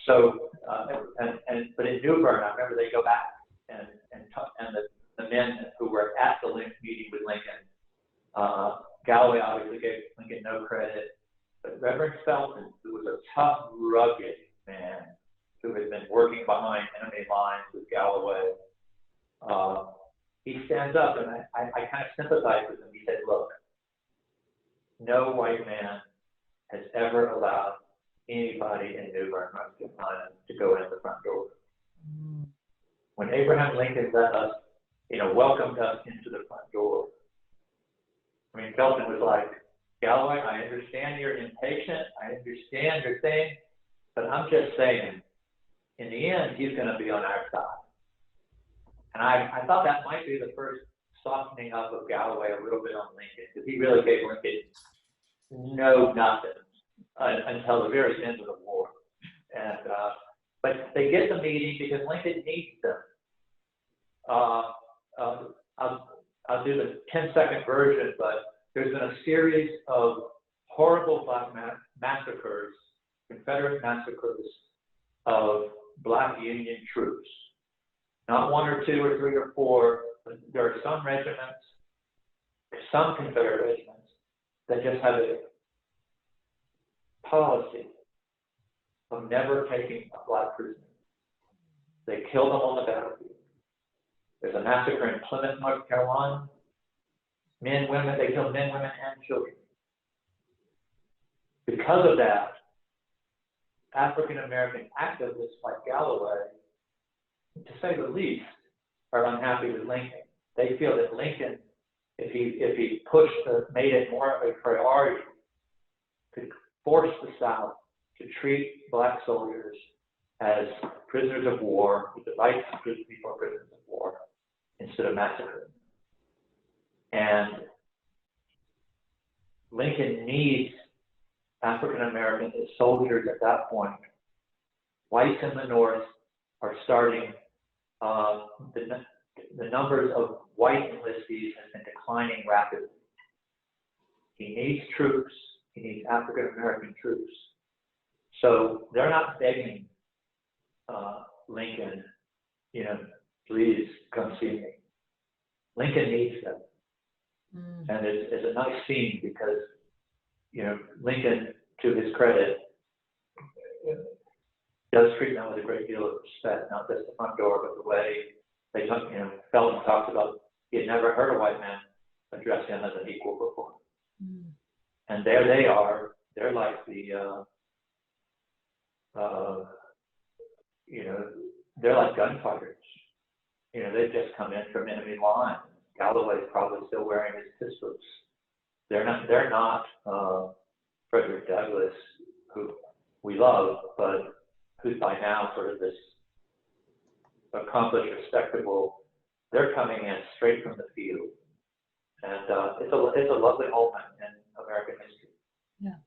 So, but in New Bern, I remember they go back and the men who were at the meeting with Lincoln, Galloway obviously gave Lincoln no credit, but Reverend Felton, who was a tough, rugged man who had been working behind enemy lines with Galloway, he stands up, and I kind of sympathize with him. He said, look, no white man has ever allowed anybody in New Bern, North Carolina, to go in the front door. When Abraham Lincoln let us, welcomed us into the front door, I mean, Felton was like, Galloway, I understand you're impatient, I understand your thing, but I'm just saying, in the end, he's going to be on our side. And I thought that might be the first softening up of Galloway a little bit on Lincoln, because he really gave Lincoln no nothing until the very end of the war. And but they get the meeting because Lincoln needs them. I'll do the 10-second version, but there's been a series of horrible Black massacres, Confederate massacres of Black Union troops. Not 1 or 2 or 3 or 4, but there are some regiments, some Confederate regiments that just have a policy of never taking a Black prisoner. They kill them on the battlefield. There's a massacre in Plymouth, North Carolina. Men, women, they kill men, women, and children. Because of that, African American activists like Galloway, to say the least, are unhappy with Lincoln. They feel that Lincoln, if he made it more of a priority, could force the South to treat Black soldiers as prisoners of war with the right to treat people as prisoners of war instead of massacring. And Lincoln needs African Americans as soldiers at that point. Whites in the North are starting, the numbers of white enlistees has been declining rapidly. He needs troops. He needs African American troops. So they're not begging Lincoln, you know, please come see me. Lincoln needs them. And it's a nice scene because, you know, Lincoln, to his credit, does treat them with a great deal of respect, not just the front door, but the way they talk, you know, Felton talks about he had never heard a white man address him as an equal before. And there they are, they're like the, you know, they're like gunfighters. You know, they've just come in from enemy lines. Galloway's probably still wearing his pistols. They're not Frederick Douglass, who we love, but who's by now sort of this accomplished, respectable. They're coming in straight from the field, and it's a lovely moment in American history. Yeah,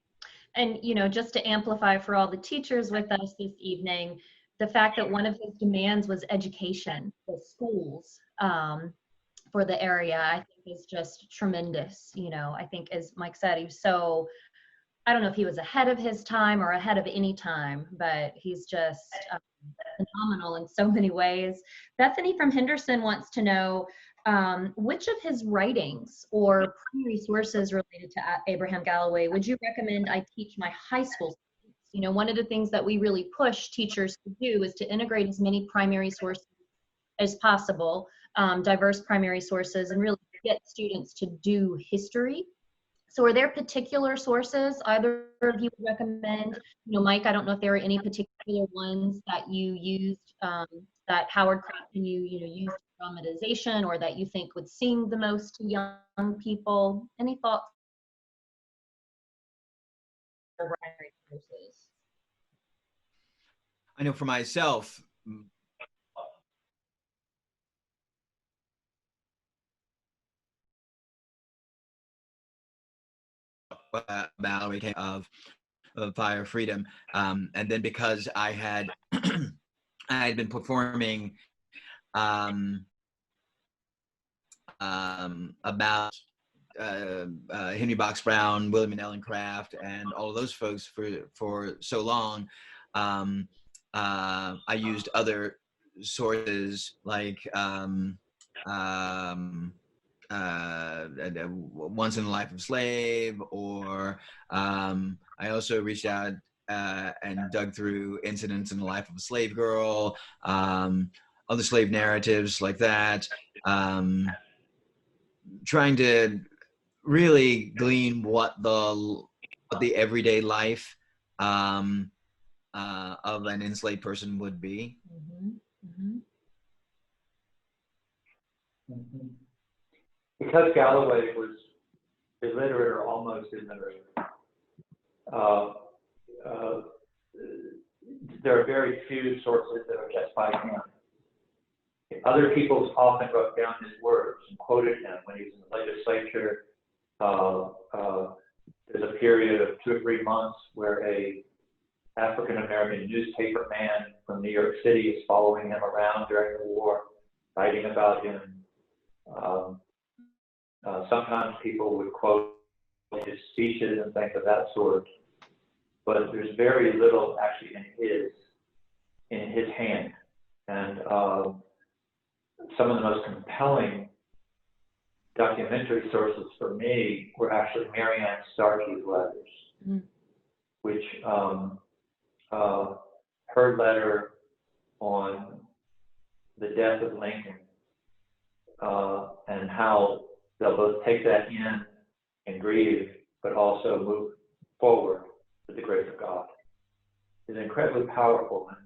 and you know, just to amplify for all the teachers with us this evening, the fact that one of his demands was education, the schools for the area, I think is just tremendous. You know, I think, as Mike said, he was so, I don't know if he was ahead of his time or ahead of any time, but he's just phenomenal in so many ways. Bethany from Henderson wants to know which of his writings or primary sources related to Abraham Galloway would you recommend I teach my high school students? You know, one of the things that we really push teachers to do is to integrate as many primary sources as possible, diverse primary sources, and really get students to do history. So are there particular sources either of you would recommend? You know, Mike, I don't know if there are any particular ones that you used, that Howard Crafton you know, used for dramatization, or that you think would sing the most to young people. Any thoughts? I know for myself, Valerie came of Fire Freedom, and then because I had I had been performing about Henry Box Brown, William and Ellen Craft, and all of those folks for so long, I used other sources like Once in the Life of a Slave, or I also reached out and dug through Incidents in the Life of a Slave Girl, other slave narratives like that, trying to really glean what the everyday life of an enslaved person would be. Because Galloway was illiterate or almost illiterate, there are very few sources that are just by him. Other people often wrote down his words and quoted him when he was in the legislature. There's a period of 2 or 3 months where a African-American newspaper man from New York City is following him around during the war, writing about him. Sometimes people would quote his speeches and things of that sort, but there's very little actually in his hand. And some of the most compelling documentary sources for me were actually Marianne Stark's letters, which her letter on the death of Lincoln, and how they'll both take that in and grieve, but also move forward with the grace of God, is incredibly powerful. And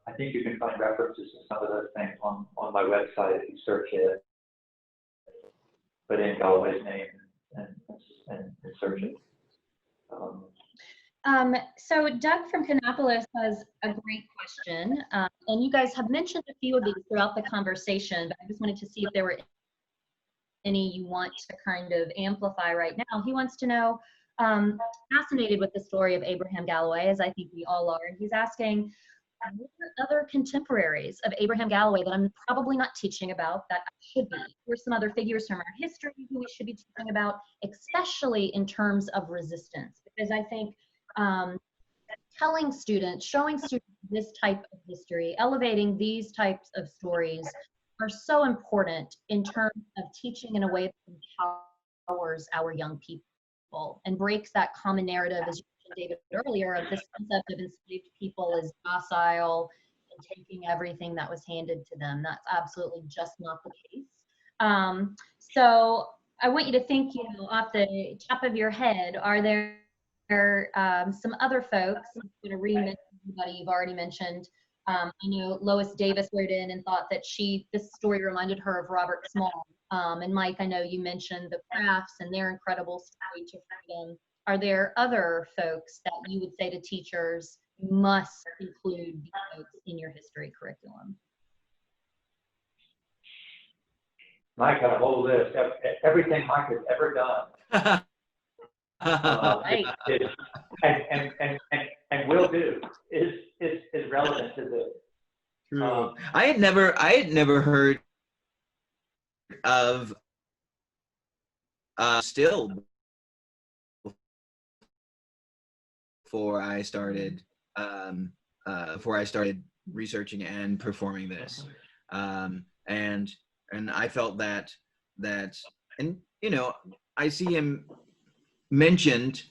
I think you can find references to some of those things on my website if you search it, put in Galloway's name and search it. So Doug from Kannapolis has a great question, and you guys have mentioned a few of these throughout the conversation, but I just wanted to see if there were any you want to kind of amplify right now. He wants to know, fascinated with the story of Abraham Galloway, as I think we all are, and he's asking, other contemporaries of Abraham Galloway that I'm probably not teaching about that I should be? Who are some other figures from our history who we should be teaching about, especially in terms of resistance? Because I think telling students, showing students this type of history, elevating these types of stories are so important in terms of teaching in a way that empowers our young people and breaks that common narrative, as you mentioned, David, earlier, of this concept of enslaved people as docile and taking everything that was handed to them. That's absolutely just not the case. So I want you to think, off the top of your head, are there some other folks? I'm going to re-mention everybody you've already mentioned. I know Lois Davis wrote in and thought that this story reminded her of Robert Small. And Mike, I know you mentioned the Crafts and their incredible story to freedom. Are there other folks that you would say to teachers, you must include these folks in your history curriculum? Mike had a whole list. Everything Mike has ever done. Right. And will do is relevant to this. True. I had never heard of still before I started researching and performing this, and I felt that and I see him mentioned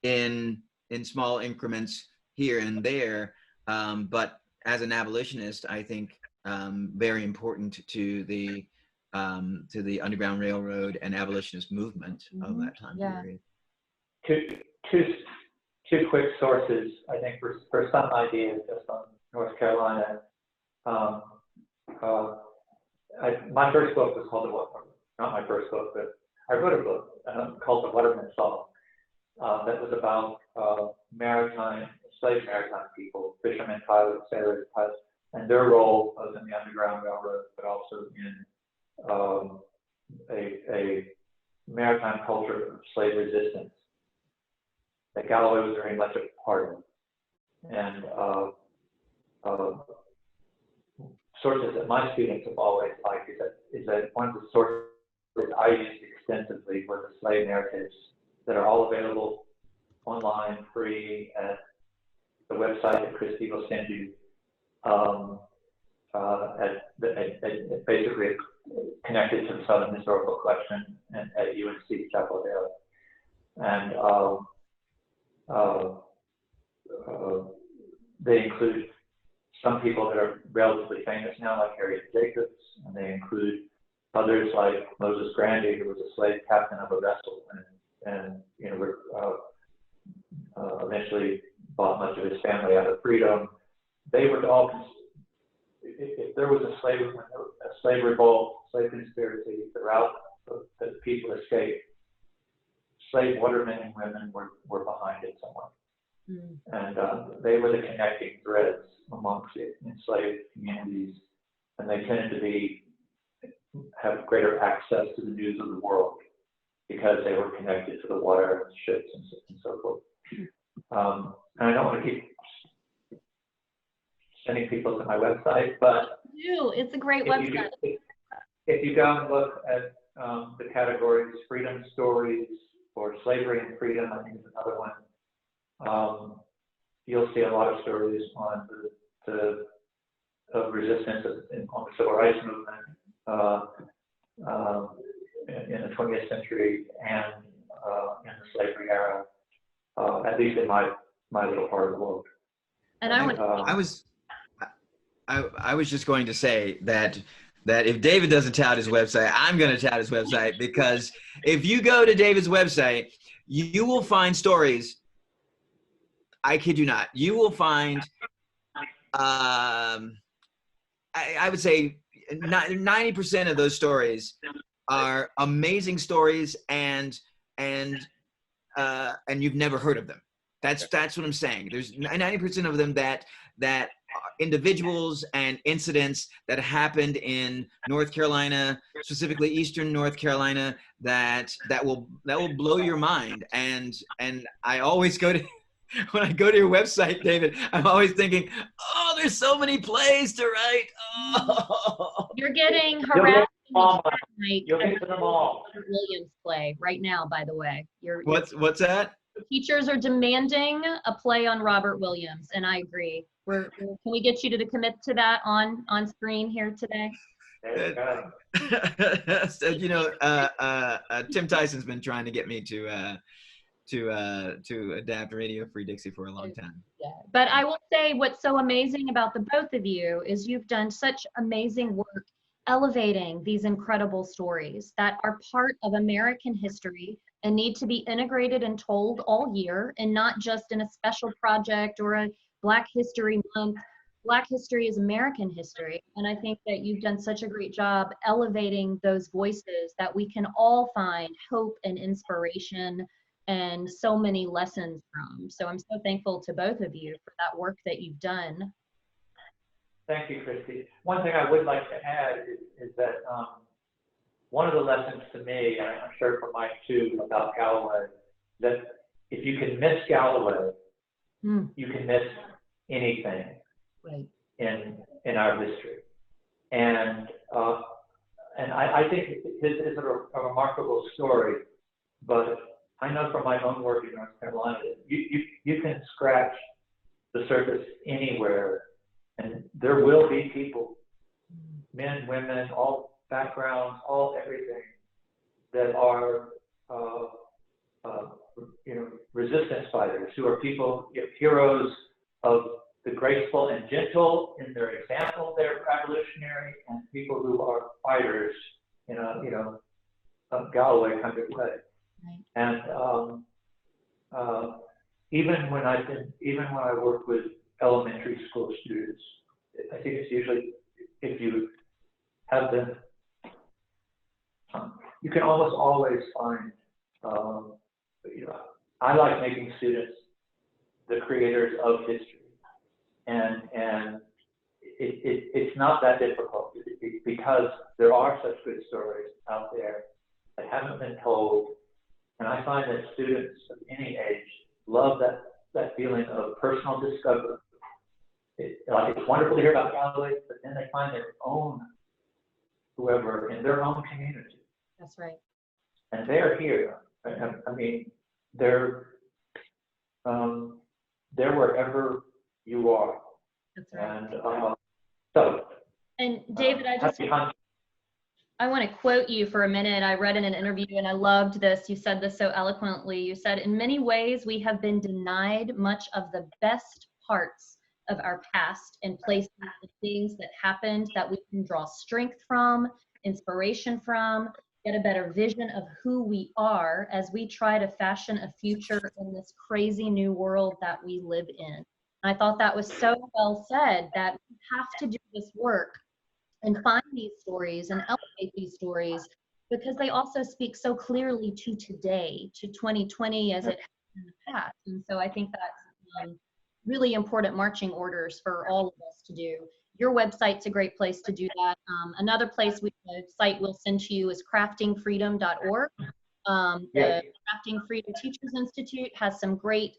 in small increments here and there, but as an abolitionist, I think very important to the Underground Railroad and abolitionist movement of that time period. Two quick sources, I think, for some ideas just on North Carolina. My first book was called not my first book, but I wrote a book called The Waterman Song that was about enslaved maritime people, fishermen, pilots, sailors, pilots, and their role both in the Underground Railroad, but also in a maritime culture of slave resistance that Gallowa was very much a part of. And sources that my students have always liked is that one of the sources that I used extensively were the slave narratives that are all available online, free, at the website that Christy will send you, basically connected to the Southern Historical Collection at UNC Chapel Hill. And they include some people that are relatively famous now, like Harriet Jacobs, and they include others like Moses Grandy, who was a slave captain of a vessel, and eventually bought much of his family out of freedom. They would all, if there was a slave revolt, slave conspiracy throughout the people escaped, slave watermen and women were behind it somewhere. And they were the connecting threads amongst the enslaved communities, and they tended to have greater access to the news of the world because they were connected to the water and ships and so forth. And I don't want to keep sending people to my website, but it's a great website. If you go and look at the categories, freedom stories or slavery and freedom, I think is another one. You'll see a lot of stories on the resistance on the civil rights movement in the 20th century and in the slavery era, at least in my little part of the world. And I was just going to say that if David doesn't tout his website, I'm going to tout his website, because if you go to David's website, you will find stories. I kid you not. You will find, I would say 90% of those stories are amazing stories, and you've never heard of them. That's what I'm saying. There's 90% of them that individuals and incidents that happened in North Carolina, specifically Eastern North Carolina, that will blow your mind. And I always go to when I go to your website, David, I'm always thinking, oh, there's so many plays to write. Oh. You're getting You'll get harassed them all, Mike, You'll get to them all. Robert Williams play right now, by the way. What's that? Teachers are demanding a play on Robert Williams, and I agree. Can we get you to commit to that on screen here today? There you go. So, you know, Tim Tyson's been trying to get me to adapt Radio Free Dixie for a long time. Yeah. But I will say what's so amazing about the both of you is you've done such amazing work elevating these incredible stories that are part of American history and need to be integrated and told all year, and not just in a special project or a Black History Month. Black history is American history, and I think that you've done such a great job elevating those voices that we can all find hope and inspiration and so many lessons from. So I'm so thankful to both of you for that work that you've done. Thank you, Christy. One thing I would like to add is that one of the lessons to me, and I'm sure for Mike too, about Galloway, that if you can miss Galloway, you can miss anything in our history. And I think his is a remarkable story, but I know from my own work in North Carolina, you can scratch the surface anywhere, and there will be people, men, women, all backgrounds, all everything, that are resistance fighters, who are people, heroes of the graceful and gentle in their example. They're revolutionary, and people who are fighters in a Galloway kind of way. Right. And even when I work with elementary school students, I think it's usually, if you have them, you can almost always find, I like making students the creators of history. And it's not that difficult, because there are such good stories out there that haven't been told. And I find that students of any age love that feeling of personal discovery. It's wonderful to hear about Galloway, but then they find their own, whoever, in their own community. That's right. And they're here. I mean, they're wherever you are. That's right. And and David, I want to quote you for a minute. I read in an interview and I loved this. You said this so eloquently. You said, "In many ways, we have been denied much of the best parts of our past and places and things that happened that we can draw strength from, inspiration from, get a better vision of who we are as we try to fashion a future in this crazy new world that we live in." I thought that was so well said, that we have to do this work and find these stories and elevate these stories, because they also speak so clearly to today, to 2020 as it has in the past. And so I think that's really important marching orders for all of us to do. Your website's a great place to do that. Another site we'll send to you is craftingfreedom.org. The Crafting Freedom Teachers Institute has some great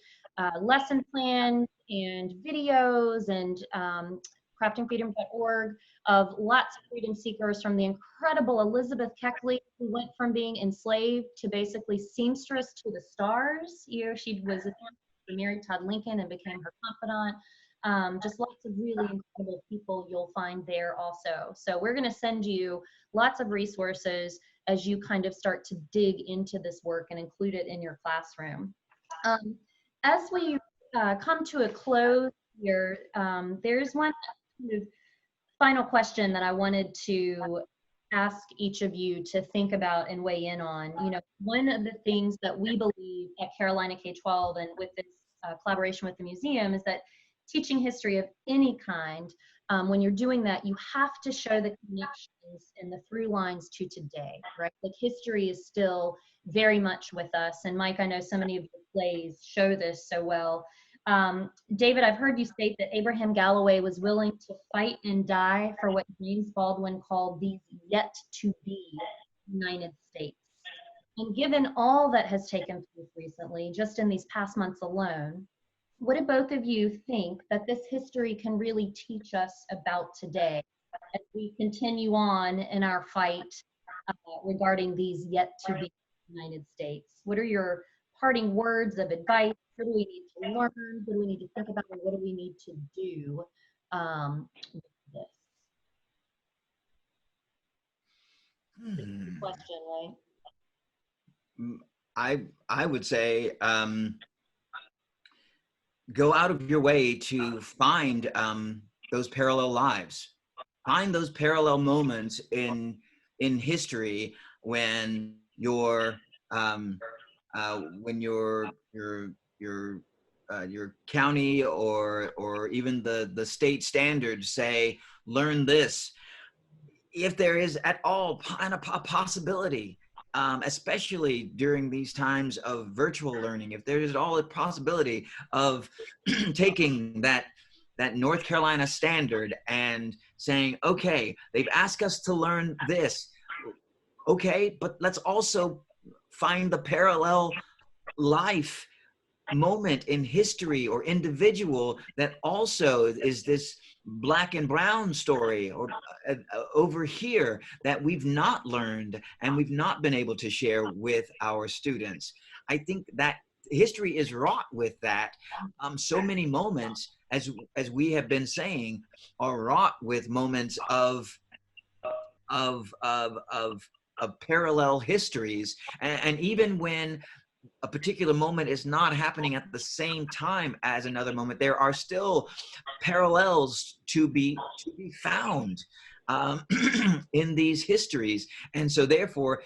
lesson plans and videos, and craftingfreedom.org, of lots of freedom seekers, from the incredible Elizabeth Keckley, who went from being enslaved to basically seamstress to the stars. She was married Todd Lincoln and became her confidant. Just lots of really incredible people you'll find there also. So we're going to send you lots of resources as you kind of start to dig into this work and include it in your classroom. As we come to a close here, there's one kind of final question that I wanted to ask each of you to think about and weigh in on. One of the things that we believe at Carolina K-12 and with this collaboration with the museum is that teaching history of any kind, when you're doing that, you have to show the connections and the through lines to today, right? Like, history is still very much with us. And Mike, I know so many of your plays show this so well. David, I've heard you state that Abraham Galloway was willing to fight and die for what James Baldwin called these yet to be United States. And given all that has taken place recently, just in these past months alone, what do both of you think that this history can really teach us about today as we continue on in our fight regarding these yet to be United States? What are your parting words of advice? What do we need to learn? What do we need to think about? And what do we need to do with this? Good question, right? I would say go out of your way to find those parallel lives, find those parallel moments in history when your county or even the state standards say learn this. If there is at all a possibility, especially during these times of virtual learning, if there is at all a possibility of taking that North Carolina standard and saying, okay, they've asked us to learn this, okay, but let's also find the parallel life moment in history or individual that also is this Black and brown story or over here that we've not learned and we've not been able to share with our students. I think that history is wrought with that. So many moments, as we have been saying, are wrought with moments of parallel histories, and even when a particular moment is not happening at the same time as another moment, there are still parallels to be found in these histories. And so therefore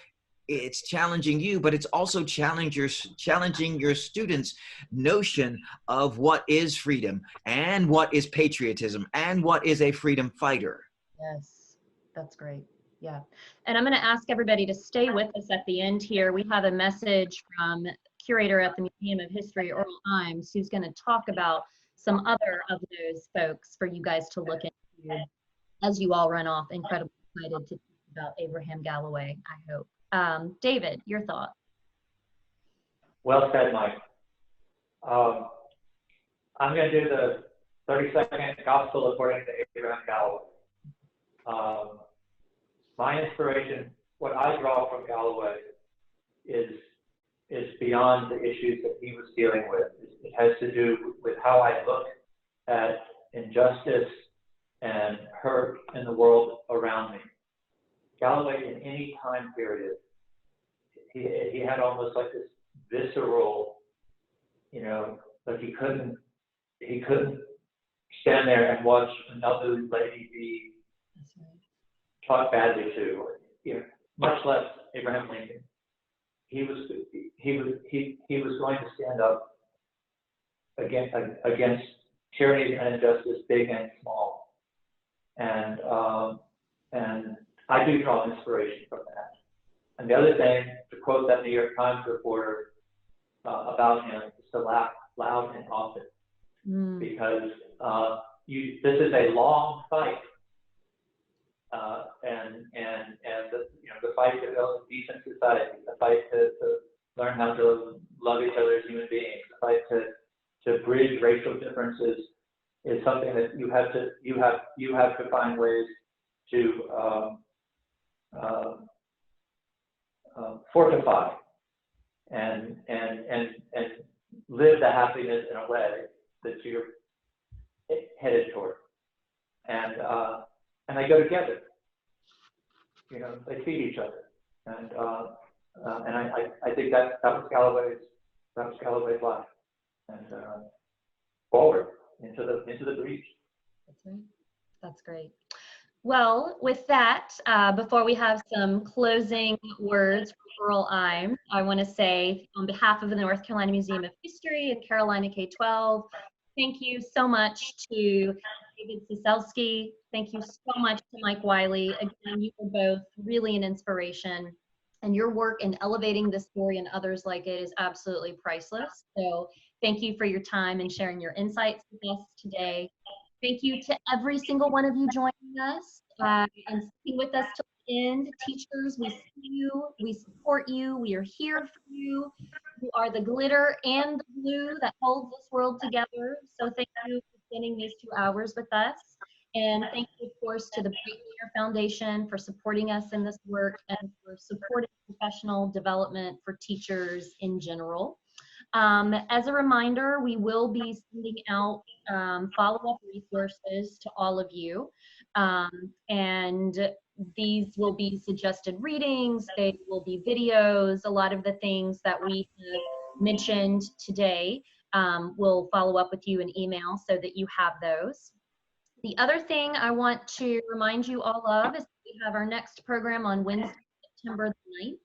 it's challenging you, but it's also challenging your students' notion of what is freedom and what is patriotism and what is a freedom fighter. Yes, that's great. Yeah. And I'm going to ask everybody to stay with us at the end here. We have a message from curator at the Museum of History, Earl Imes, who's going to talk about some other of those folks for you guys to look into as you all run off. Incredibly excited to talk about Abraham Galloway, I hope. David, your thought. Well said, Mike. I'm going to do the 30-second gospel according to Abraham Galloway. My inspiration, what I draw from Galloway, is beyond the issues that he was dealing with. It has to do with how I look at injustice and hurt in the world around me. Galloway, in any time period, he had almost like this visceral, like he couldn't stand there and watch another lady be talked badly to, much less Abraham Lincoln. He was going to stand up against tyranny and injustice, big and small. And I do draw inspiration from that. And the other thing, to quote that New York Times reporter about him, is to laugh loud and often, because this is a long fight. And the fight to build a decent society, the fight to learn how to love each other as human beings, the fight to bridge racial differences is something that you have to find ways to fortify and live the happiness in a way that you're headed toward. And they go together. They feed each other. And I think that was Galloway's life. And forward into the breach. That's right. That's great. Well, with that, before we have some closing words from Earl Imes, I want to say on behalf of the North Carolina Museum of History and Carolina K-12, thank you so much to David Cecelski. Thank you so much to Mike Wiley. Again, you were both really an inspiration, and your work in elevating this story and others like it is absolutely priceless. So thank you for your time and sharing your insights with us today. Thank you to every single one of you joining us and sticking with us till end. Teachers, we see you, we support you, we are here for you. You are the glitter and the glue that holds this world together. So thank you for spending these 2 hours with us. And thank you, of course, to the Great Leader Foundation for supporting us in this work and for supporting professional development for teachers in general. As a reminder, we will be sending out follow-up resources to all of you. And these will be suggested readings, they will be videos, a lot of the things that we have mentioned today. We'll follow up with you in email so that you have those. The other thing I want to remind you all of is we have our next program on Wednesday, September the 9th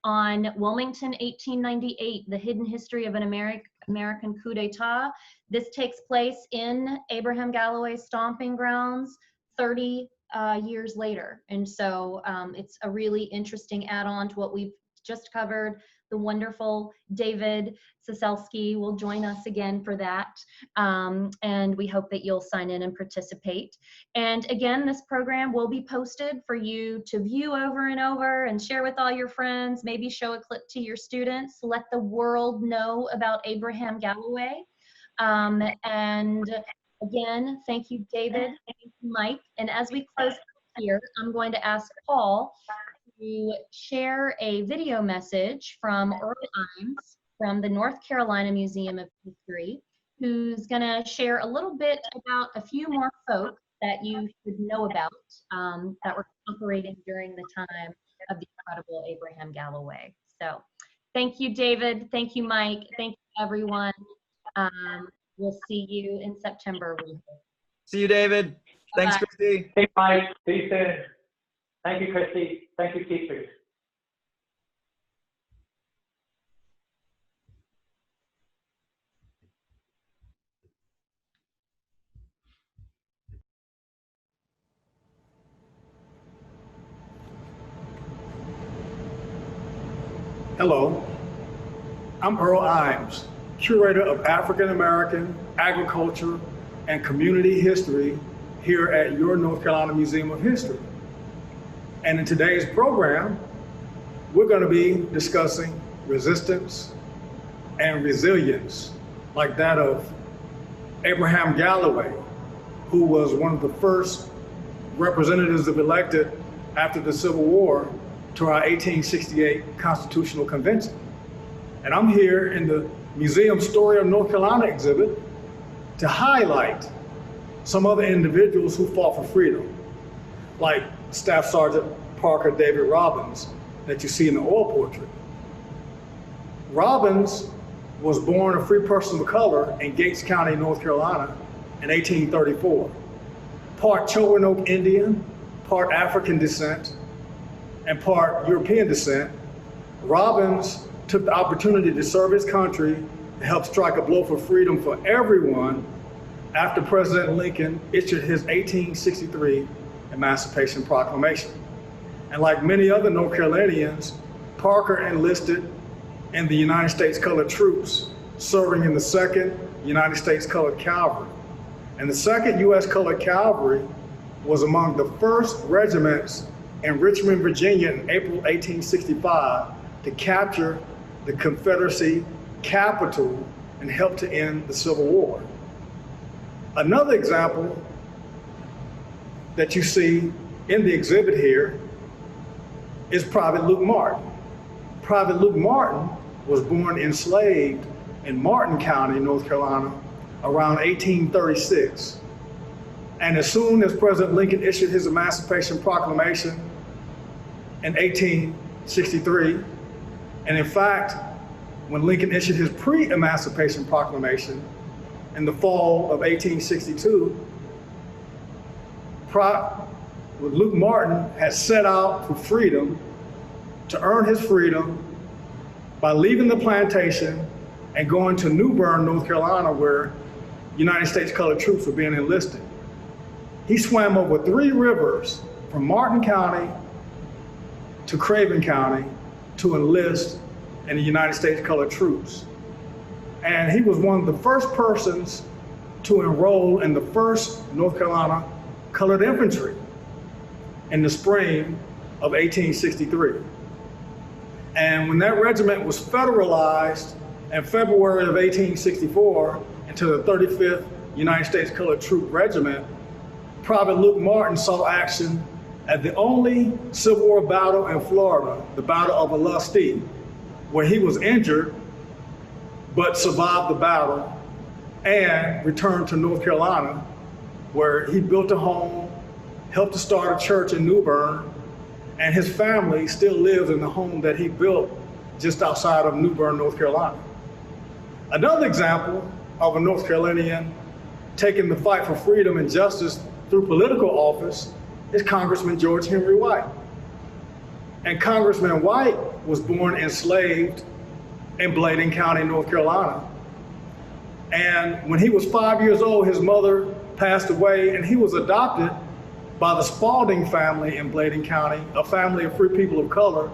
on Wilmington 1898, the hidden history of an American coup d'etat. This takes place in Abraham Galloway's stomping grounds 30 years later. And so it's a really interesting add-on to what we've just covered. The wonderful David Cecelski will join us again for that. And we hope that you'll sign in and participate. And again, this program will be posted for you to view over and over and share with all your friends, maybe show a clip to your students, let the world know about Abraham Galloway. And again, thank you, David, thank you, Mike. And as we close here, I'm going to ask Paul to share a video message from Earl Imes from the North Carolina Museum of History, who's going to share a little bit about a few more folk that you should know about that were operating during the time of the incredible Abraham Galloway. So thank you, David. Thank you, Mike. Thank you, everyone. We'll see you in September. See you, David. Thanks, Bye-bye. Christy. Hey, Mike. See you soon. Thank you, Christy. Thank you, teachers. Hello, I'm Earl Imes, curator of African American agriculture and community history here at your North Carolina Museum of History. And in today's program, we're going to be discussing resistance and resilience, like that of Abraham Galloway, who was one of the first representatives elected after the Civil War to our 1868 Constitutional Convention. And I'm here in the Museum Story of North Carolina exhibit to highlight some other individuals who fought for freedom, like Staff Sergeant Parker David Robbins that you see in the oil portrait. Robbins was born a free person of color in Gates County, North Carolina in 1834. Part Chowanoke Indian, part African descent, and part European descent, Robbins took the opportunity to serve his country to help strike a blow for freedom for everyone after President Lincoln issued his 1863 Emancipation Proclamation. And like many other North Carolinians, Parker enlisted in the United States Colored Troops, serving in the 2nd United States Colored Cavalry. And the 2nd U.S. Colored Cavalry was among the first regiments in Richmond, Virginia in April 1865 to capture the Confederacy capital and help to end the Civil War. Another example that you see in the exhibit here is Private Luke Martin. Private Luke Martin was born enslaved in Martin County, North Carolina, around 1836. And as soon as President Lincoln issued his Emancipation Proclamation in 1863, and in fact, when Lincoln issued his pre-Emancipation Proclamation in the fall of 1862, Luke Martin had set out for freedom, to earn his freedom by leaving the plantation and going to New Bern, North Carolina, where United States Colored Troops were being enlisted. He swam over 3 rivers from Martin County to Craven County to enlist in the United States Colored Troops. And he was one of the first persons to enroll in the 1st North Carolina Colored Infantry in the spring of 1863. And when that regiment was federalized in February of 1864 into the 35th United States Colored Troop Regiment, Private Luke Martin saw action at the only Civil War battle in Florida, the Battle of Olustee, where he was injured but survived the battle and returned to North Carolina, where he built a home, helped to start a church in New Bern, and his family still lives in the home that he built just outside of New Bern, North Carolina. Another example of a North Carolinian taking the fight for freedom and justice through political office is Congressman George Henry White. And Congressman White was born enslaved in Bladen County, North Carolina. And when he was 5 years old, his mother passed away, and he was adopted by the Spalding family in Bladen County, a family of free people of color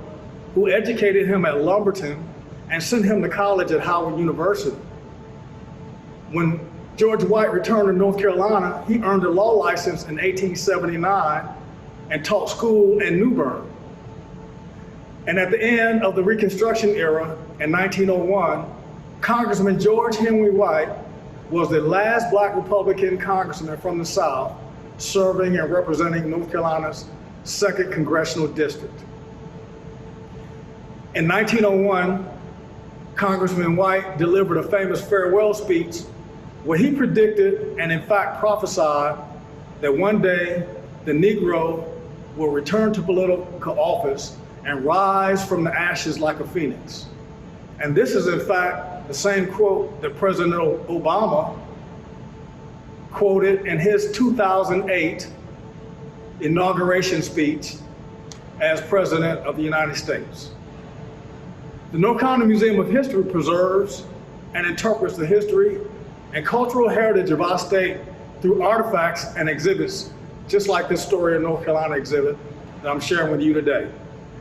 who educated him at Lumberton and sent him to college at Howard University. When George White returned to North Carolina, he earned a law license in 1879 and taught school in New Bern. And at the end of the Reconstruction era in 1901, Congressman George Henry White was the last Black Republican congressman from the South serving and representing North Carolina's 2nd Congressional District. In 1901, Congressman White delivered a famous farewell speech where he predicted and in fact prophesied that one day the Negro will return to political office and rise from the ashes like a phoenix. And this is in fact the same quote that President Obama quoted in his 2008 inauguration speech as President of the United States. The North Carolina Museum of History preserves and interprets the history and cultural heritage of our state through artifacts and exhibits, just like this Story of North Carolina exhibit that I'm sharing with you today,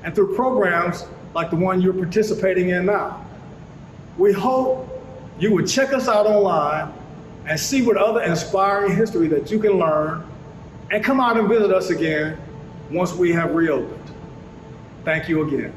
and through programs like the one you're participating in now. We hope you would check us out online and see what other inspiring history that you can learn, and come out and visit us again once we have reopened. Thank you again.